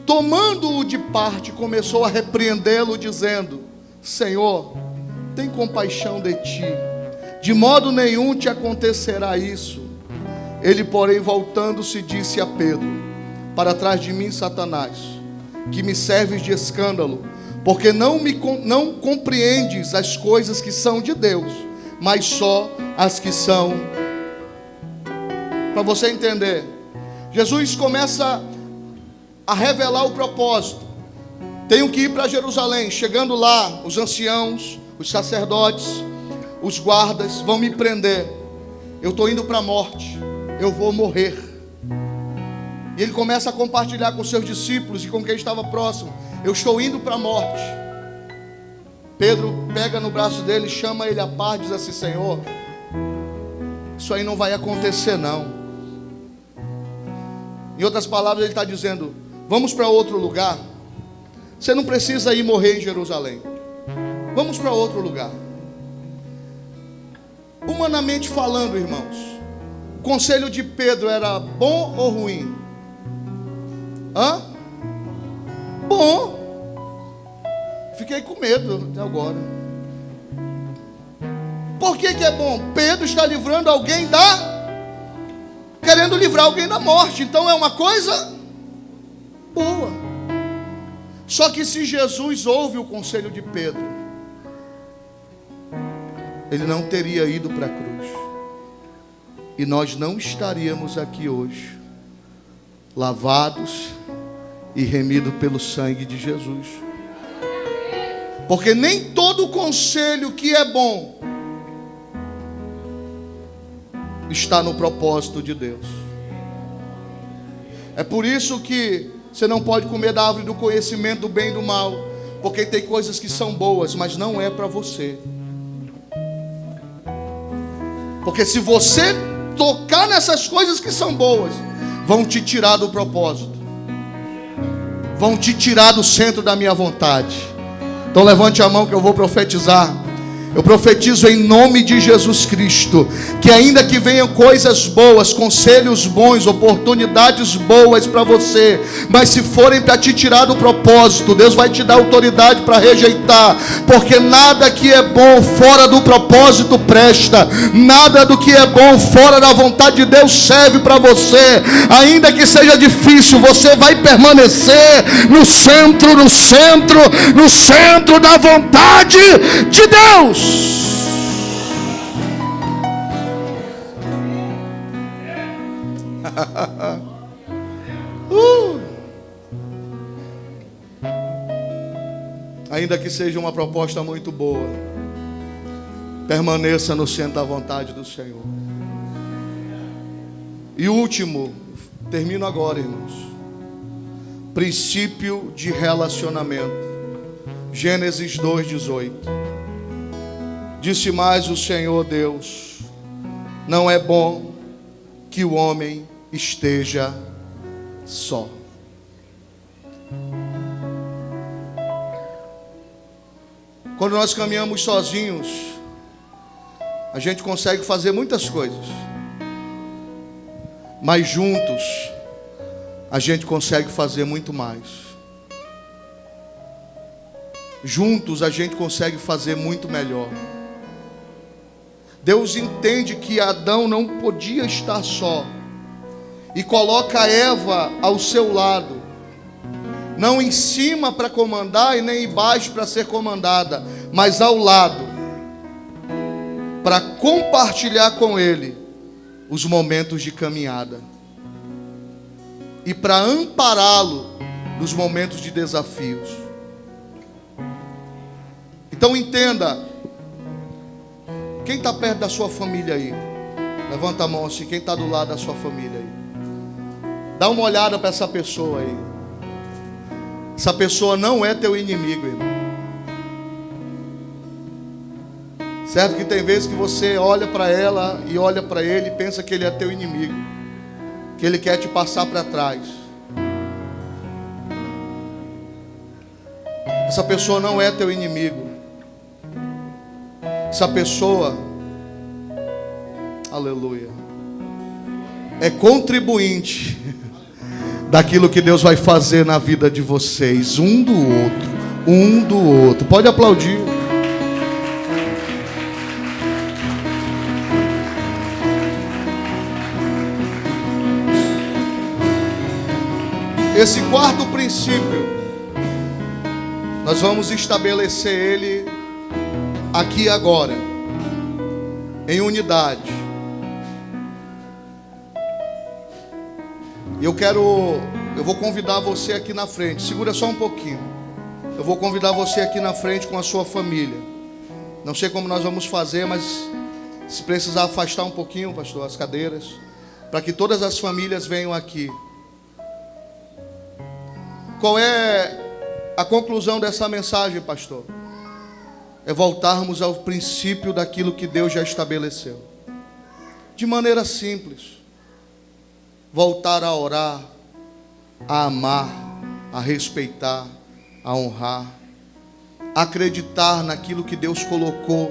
tomando-o de parte, começou a repreendê-lo, dizendo: Senhor, tem compaixão de ti, de modo nenhum te acontecerá isso. Ele, porém, voltando-se, disse a Pedro: para trás de mim, Satanás, que me serves de escândalo, porque não compreendes as coisas que são de Deus, mas só as que são. Para você entender, Jesus começa a revelar o propósito. Tenho que ir para Jerusalém. Chegando lá, os anciãos, os sacerdotes, os guardas vão me prender. Eu estou indo para a morte, eu vou morrer. E ele começa a compartilhar com seus discípulos e com quem estava próximo: eu estou indo para a morte. Pedro pega no braço dele, chama ele à parte, diz assim: Senhor, isso aí não vai acontecer não. Em outras palavras, ele está dizendo: vamos para outro lugar. Você não precisa ir morrer em Jerusalém. Vamos para outro lugar. Humanamente falando, irmãos, o conselho de Pedro era bom ou ruim? Bom. Fiquei com medo até agora. Por que é bom? Pedro está livrando alguém querendo livrar alguém da morte. Então é uma coisa boa. Só que se Jesus ouve o conselho de Pedro, ele não teria ido para a cruz, e nós não estaríamos aqui hoje, lavados e remidos pelo sangue de Jesus. Porque nem todo conselho que é bom está no propósito de Deus. É por isso que você não pode comer da árvore do conhecimento do bem e do mal, porque tem coisas que são boas, mas não é para você. Porque se você tocar nessas coisas que são boas, vão te tirar do propósito, vão te tirar do centro da minha vontade. Então levante a mão que eu vou profetizar. Eu profetizo em nome de Jesus Cristo, que ainda que venham coisas boas, conselhos bons, oportunidades boas para você, mas se forem para te tirar do propósito, Deus vai te dar autoridade para rejeitar, porque nada que é bom fora do propósito presta, nada do que é bom fora da vontade de Deus serve para você. Ainda que seja difícil, você vai permanecer no centro da vontade de Deus. Ainda que seja uma proposta muito boa, permaneça no centro da vontade do Senhor. E último, termino agora, irmãos. Princípio de relacionamento. Gênesis 2:18. Disse mais o Senhor Deus: não é bom que o homem esteja só. Quando nós caminhamos sozinhos, a gente consegue fazer muitas coisas, mas juntos a gente consegue fazer muito mais. Juntos a gente consegue fazer muito melhor. Deus entende que Adão não podia estar só e coloca Eva ao seu lado, não em cima para comandar e nem embaixo para ser comandada, mas ao lado, para compartilhar com ele os momentos de caminhada e para ampará-lo nos momentos de desafios. Então entenda, quem está perto da sua família aí? Levanta a mão assim, quem está do lado da sua família aí? Dá uma olhada para essa pessoa aí. Essa pessoa não é teu inimigo, irmão. Certo que tem vezes que você olha para ela e olha para ele e pensa que ele é teu inimigo, que ele quer te passar para trás. Essa pessoa não é teu inimigo. Essa pessoa, aleluia, é contribuinte daquilo que Deus vai fazer na vida de vocês, um do outro. Pode aplaudir. Esse quarto princípio, nós vamos estabelecer ele aqui agora, em unidade. E eu vou convidar você aqui na frente. Segura só um pouquinho. Eu vou convidar você aqui na frente com a sua família. Não sei como nós vamos fazer, mas se precisar afastar um pouquinho, pastor, as cadeiras, para que todas as famílias venham aqui. Qual é a conclusão dessa mensagem, pastor? É voltarmos ao princípio daquilo que Deus já estabeleceu. De maneira simples. Voltar a orar, a amar, a respeitar, a honrar, acreditar naquilo que Deus colocou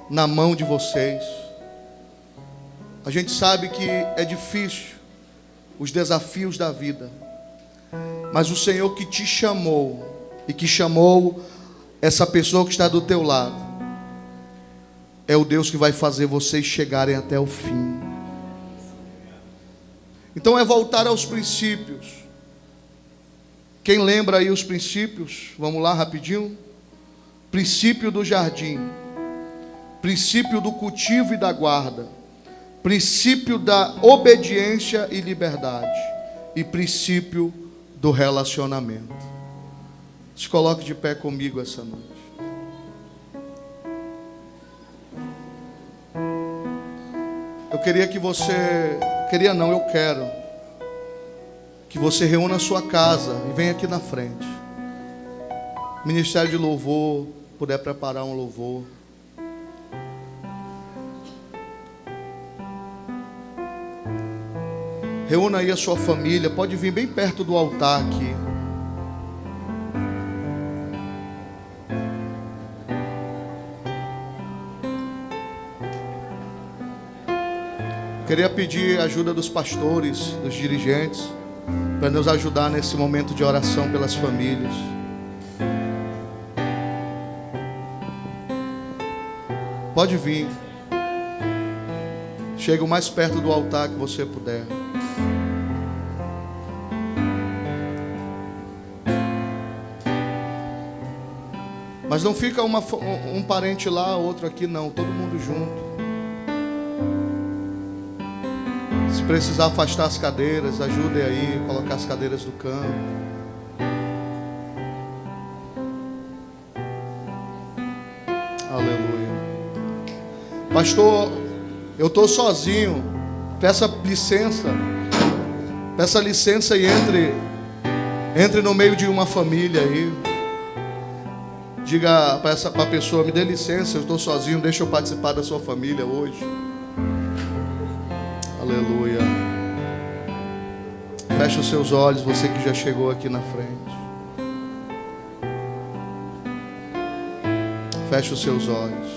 na mão de vocês. A gente sabe que é difícil os desafios da vida, mas o Senhor que te chamou e que chamou essa pessoa que está do teu lado é o Deus que vai fazer vocês chegarem até o fim. Então é voltar aos princípios. Quem lembra aí os princípios? Vamos lá rapidinho. Princípio do jardim, princípio do cultivo e da guarda, princípio da obediência e liberdade e princípio do relacionamento. Se coloque de pé comigo essa noite. Eu queria que você... eu quero que você reúna a sua casa e venha aqui na frente. Ministério de louvor, puder preparar um louvor. Reúna aí a sua família, pode vir bem perto do altar aqui. Queria pedir a ajuda dos pastores, dos dirigentes, para nos ajudar nesse momento de oração pelas famílias. Pode vir. Chega o mais perto do altar que você puder. Mas não fica um parente lá, outro aqui, não. Todo mundo junto. Se precisar afastar as cadeiras, ajudem aí, colocar as cadeiras do canto. Aleluia. Pastor, eu estou sozinho. Peça licença e entre no meio de uma família aí. Diga para a pessoa: me dê licença, eu estou sozinho, deixa eu participar da sua família hoje. Aleluia. Feche os seus olhos, você que já chegou aqui na frente. Feche os seus olhos.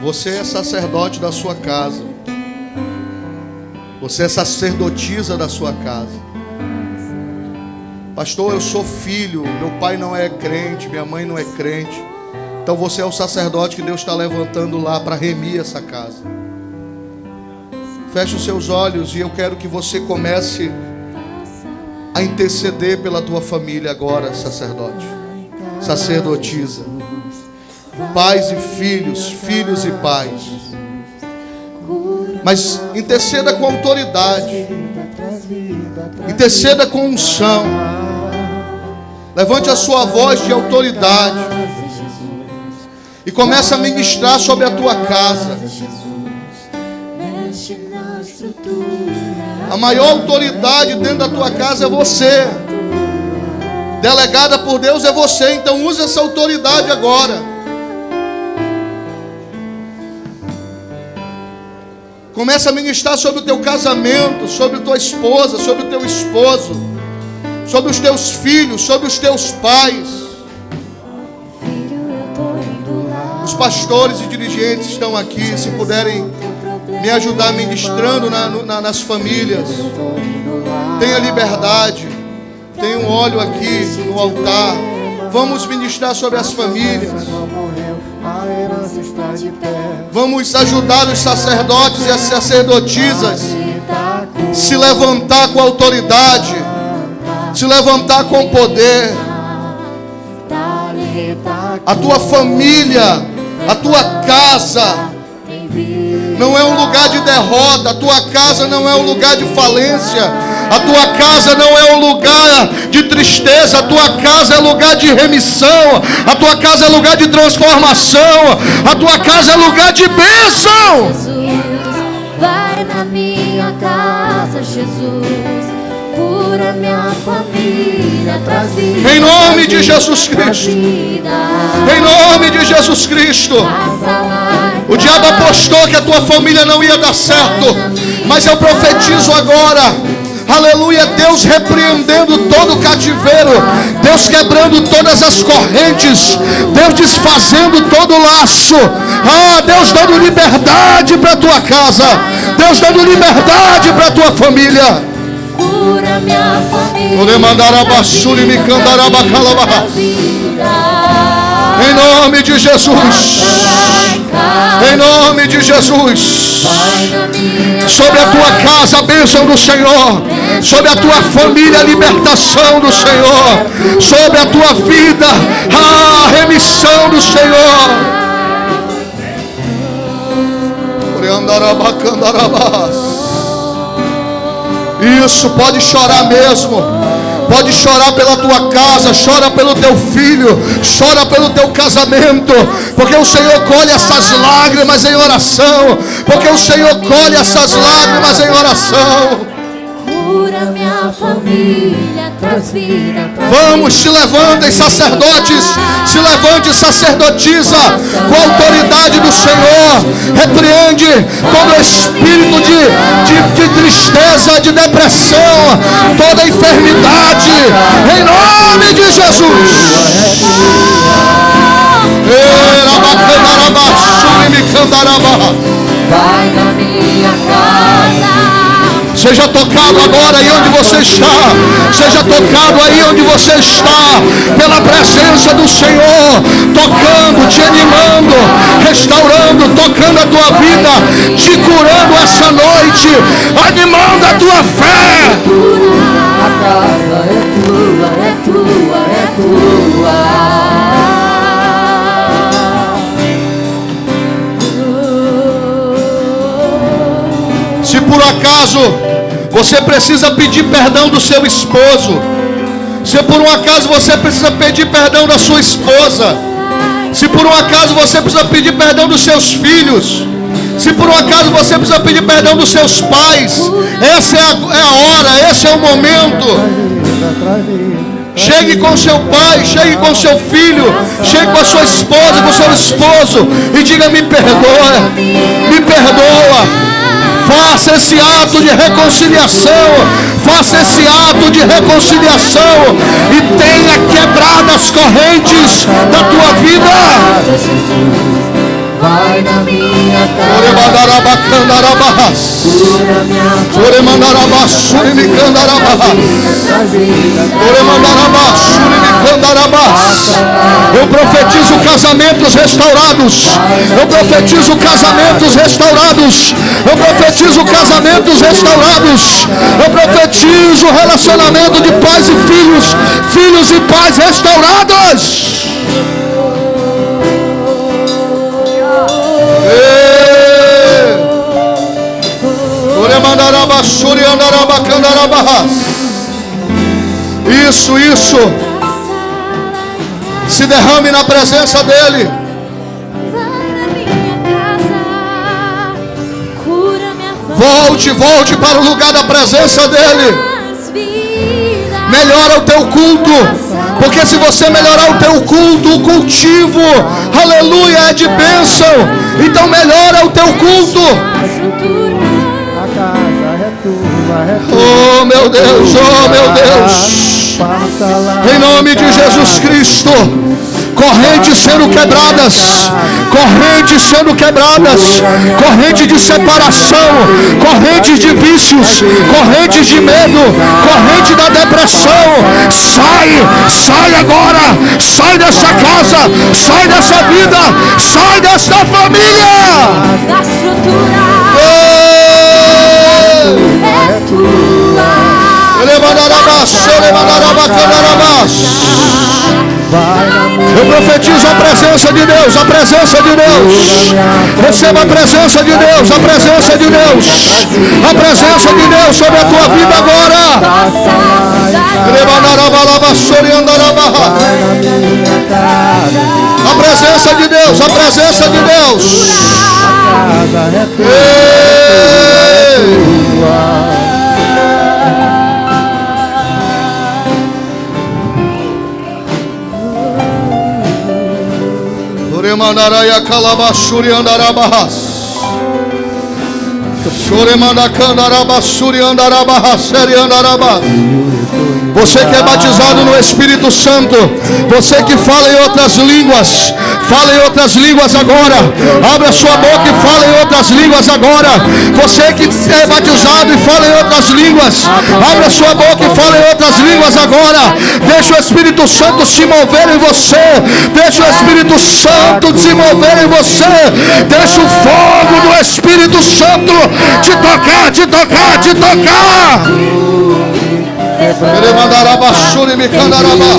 Você é sacerdote da sua casa. Você é sacerdotisa da sua casa. Pastor, eu sou filho, meu pai não é crente, minha mãe não é crente. Então você é o sacerdote que Deus está levantando lá para remir essa casa. Feche os seus olhos e eu quero que você comece a interceder pela tua família agora, sacerdote, sacerdotisa. Pais e filhos, filhos e pais. Mas interceda com autoridade. Interceda com unção. Levante a sua voz de autoridade e comece a ministrar sobre a tua casa. A maior autoridade dentro da tua casa é você. Delegada por Deus é você. Então use essa autoridade agora. Comece a ministrar sobre o teu casamento, sobre a tua esposa, sobre o teu esposo, sobre os teus filhos, sobre os teus pais. Os pastores e dirigentes estão aqui, se puderem me ajudar ministrando nas famílias. Tenha liberdade, tem um óleo aqui no altar. Vamos ministrar sobre as famílias. Vamos ajudar os sacerdotes e as sacerdotisas se levantar com autoridade, se levantar com poder. A tua família, a tua casa não é um lugar de derrota. A tua casa não é um lugar de falência. A tua casa não é um lugar de tristeza. A tua casa é lugar de remissão. A tua casa é lugar de transformação. A tua casa é lugar de bênção. Jesus, vai na minha casa, Jesus. Cura minha família, traz vida. Em nome de Jesus Cristo. Em nome de Jesus Cristo. O diabo apostou que a tua família não ia dar certo, mas eu profetizo agora, aleluia, Deus repreendendo todo o cativeiro, Deus quebrando todas as correntes, Deus desfazendo todo o laço, Deus dando liberdade para a tua casa, Deus dando liberdade para a tua família. Cura minha família. Em nome de Jesus. Em nome de Jesus. Sobre a tua casa a bênção do Senhor. Sobre a tua família a libertação do Senhor. Sobre a tua vida a remissão do Senhor. Isso, pode chorar mesmo. Pode chorar pela tua casa, chora pelo teu filho, chora pelo teu casamento, porque o Senhor colhe essas lágrimas em oração, porque o Senhor colhe essas lágrimas em oração. cura minha família, traz vida pra Vamos, se levantem, sacerdotes, se levante, sacerdotisa, com a autoridade do Senhor. Repreende todo espírito de tristeza, de depressão, toda enfermidade, em nome de Jesus. vai na minha casa. Seja tocado agora aí onde você está. Seja tocado aí onde você está. Pela presença do Senhor. Tocando, te animando, restaurando, tocando a tua vida, te curando essa noite, animando a tua fé. A casa é tua, é tua, é tua. Se por acaso você precisa pedir perdão do seu esposo, se por um acaso você precisa pedir perdão da sua esposa, se por um acaso você precisa pedir perdão dos seus filhos, se por um acaso você precisa pedir perdão dos seus pais, essa é a hora, esse é o momento. Chegue com seu pai, chegue com seu filho, chegue com a sua esposa, com o seu esposo e diga: me perdoa, me perdoa. Faça esse ato de reconciliação. Faça esse ato de reconciliação e tenha quebrado as correntes da tua vida. Vai na minha casa. Eu profetizo casamentos restaurados. Eu profetizo casamentos restaurados. Eu profetizo casamentos restaurados. Eu profetizo relacionamento de pais e filhos, filhos e pais restaurados. Isso. Se derrame na presença dele. Volte para o lugar da presença dele. Melhora o teu culto, porque se você melhorar o teu culto, o cultivo, aleluia, é de bênção. Então melhora o teu culto. Oh meu Deus, oh meu Deus. Em nome de Jesus Cristo. Correntes sendo quebradas, correntes sendo quebradas, corrente de separação, correntes de vícios, correntes de medo, corrente da depressão. Sai agora, sai dessa casa, sai dessa vida, sai dessa família. Da estrutura é tua. Eu profetizo a presença de Deus, a presença de Deus. Receba a presença de Deus, a presença de Deus, a presença de Deus sobre a tua vida agora. A presença de Deus, a presença de Deus. Mandaraya calabashuri andarabahas. Chore mandacandarabashuri andarabahas, seri andarabahas. Você que é batizado no Espírito Santo, você que fala em outras línguas, fala em outras línguas agora. Abre a sua boca e fala em outras línguas agora. Você que é batizado e fala em outras línguas, abre a sua boca e fala em outras línguas agora. Deixa o Espírito Santo se mover em você. Deixa o Espírito Santo se mover em você. Deixa o fogo do Espírito Santo te tocar, te tocar, te tocar. Ele mandará basura e me candarabá.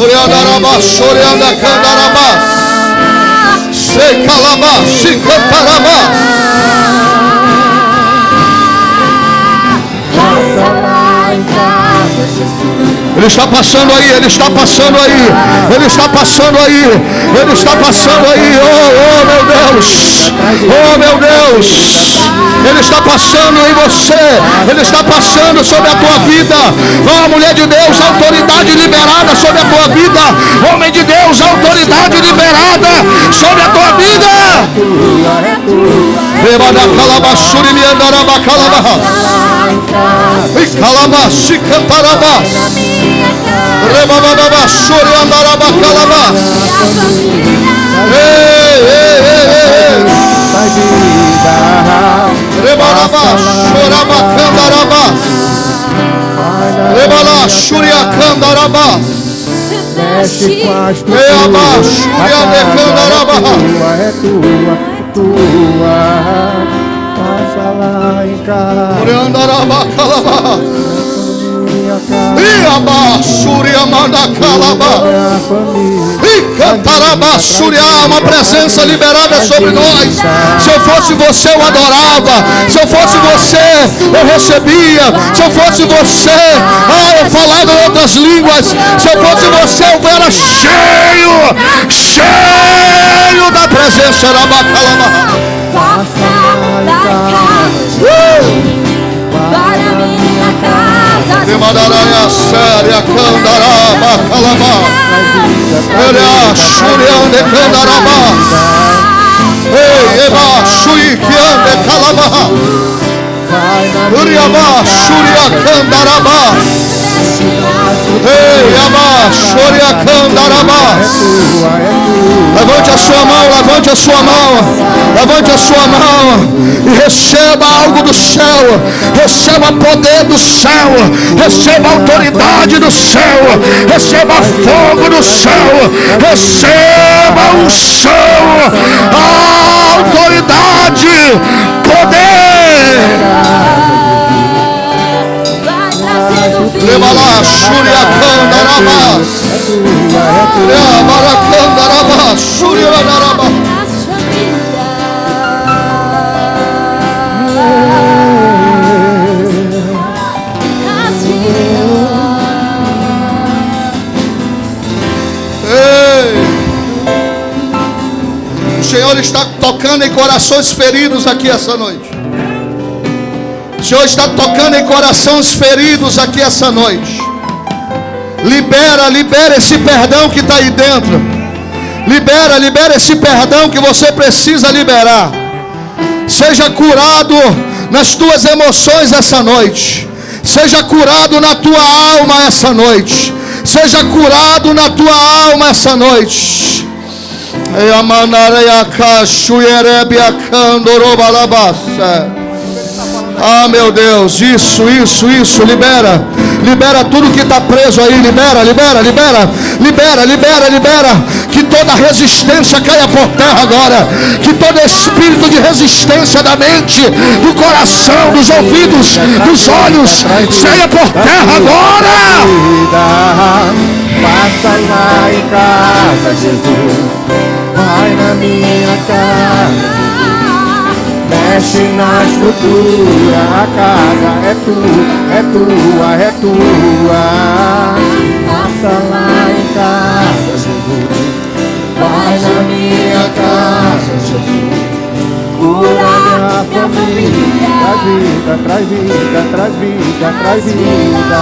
Oriandarabá, soriandacandarabá. Se calabá, se cantarabá. Passa lá em casa, Jesus. Ele está passando aí, Ele está passando aí, Ele está passando aí, Ele está passando aí. Oh meu Deus, oh meu Deus, Ele está passando em você, Ele está passando sobre a tua vida. Oh mulher de Deus, autoridade liberada sobre a tua vida. Homem de Deus, autoridade liberada sobre a tua vida. Mexe com as tuas, é tua, passa lá em casa. Uma presença liberada sobre nós. Se eu fosse você, eu adorava. Se eu fosse você, eu recebia. Se eu fosse você, eu falava em outras línguas. Se eu fosse você, eu era cheio da presença da Bacalama. Passa lá em casa, para minha casa. Demandaraya séria candaraba calama. Ele achuriande candaraba. Ei, eba shui kiande calama. Uriaba shuria candaraba. Ei, aba shuria candaraba. Levante a sua mão, levante a sua mão, levante a sua mão e receba algo do céu, receba poder do céu, receba autoridade do céu, receba fogo do céu, receba unção, autoridade, poder. Leva lá, Shúria Candarabás. Leva Candarabás, Shúria Candarabás. O Senhor está tocando em corações feridos aqui essa noite. O Senhor está tocando em corações feridos aqui essa noite. Libera esse perdão que está aí dentro. Libera esse perdão que você precisa liberar. Seja curado nas tuas emoções essa noite. Seja curado na tua alma essa noite. Seja curado na tua alma essa noite. Ah, meu Deus, isso, libera tudo que está preso aí, libera, que toda resistência caia por terra agora, que todo espírito de resistência da mente, do coração, dos ouvidos, dos olhos, saia por terra agora. Passa lá em casa, Jesus, vai na minha casa. Mexe na estrutura, a casa é tua. Passa lá em casa, Jesus. Vai na minha casa, Jesus. Cura minha família. Traz vida. Traz vida.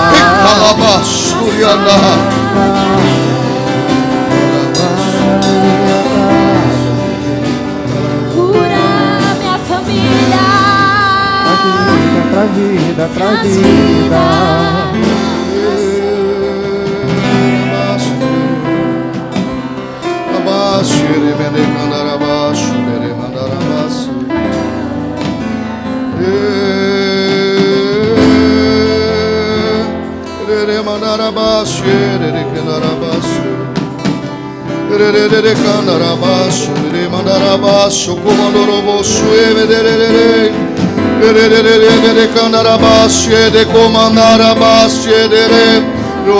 De comandar a base de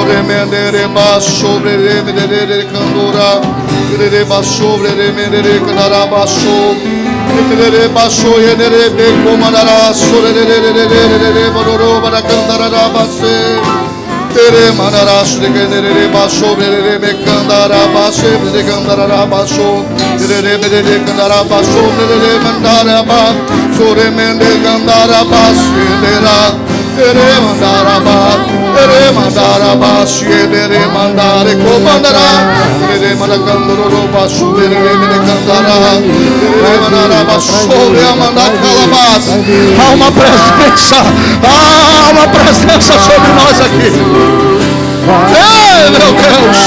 remendere basso de candura de basso de mendere canara basso de basso de comandar a sole de bororo para cantar a base Tere manarash de genere baso bere me kandara baso bere kandara baso bere bere kandara baso bere mandara ba sore mende kandara baso dera tere mandara ba tere mandare ko mandara tere mandakandoro baso bere me kandara tere mandara baso bere mandar calabas. Há uma presença sobre nós aqui. Ei, meu Deus!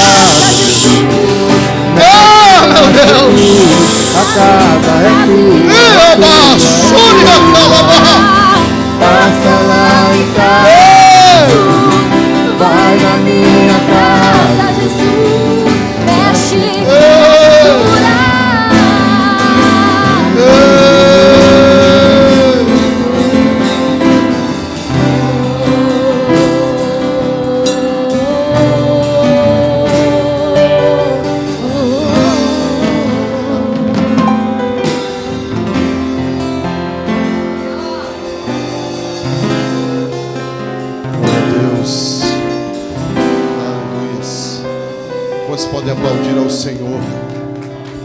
Ei, meu Deus! A casa é tua. Passa lá em casa. Vai na minha casa. Jesus, mexe, Pode aplaudir ao Senhor.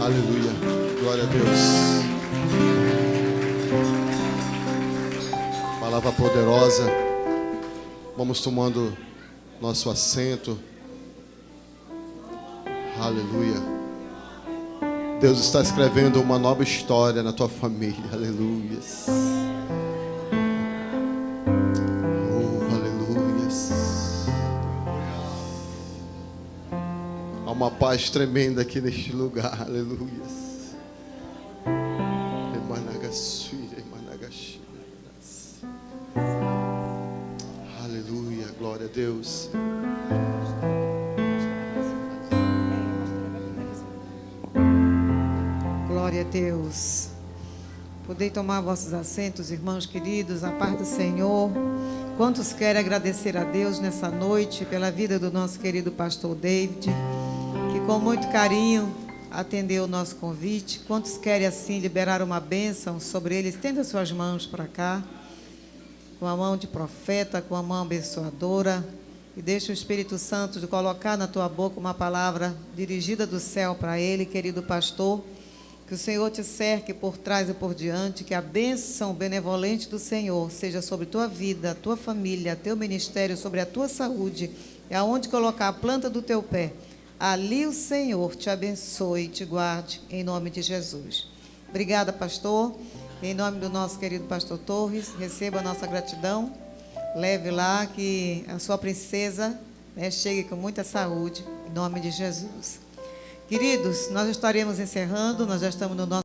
Aleluia. Glória a Deus. Palavra poderosa. Vamos tomando nosso assento. Aleluia. Deus está escrevendo uma nova história na tua família. Aleluia. Uma paz tremenda aqui neste lugar, aleluia. Aleluia, glória a Deus. Glória a Deus. Podem tomar vossos assentos, irmãos queridos, a paz do Senhor. Quantos querem agradecer a Deus nessa noite pela vida do nosso querido pastor David, que com muito carinho atendeu o nosso convite? Quantos querem assim liberar uma bênção sobre ele? Estenda suas mãos para cá, com a mão de profeta, com a mão abençoadora, e deixa o Espírito Santo de colocar na tua boca uma palavra dirigida do céu para ele, querido pastor. Que o Senhor te cerque por trás e por diante, que a bênção benevolente do Senhor seja sobre tua vida, tua família, teu ministério, sobre a tua saúde, e aonde colocar a planta do teu pé, ali o Senhor te abençoe e te guarde, em nome de Jesus. Obrigada, pastor. Em nome do nosso querido pastor Torres, receba a nossa gratidão. Leve lá que a sua princesa, chegue com muita saúde, em nome de Jesus. Queridos, nós estaremos encerrando, nós já estamos no nosso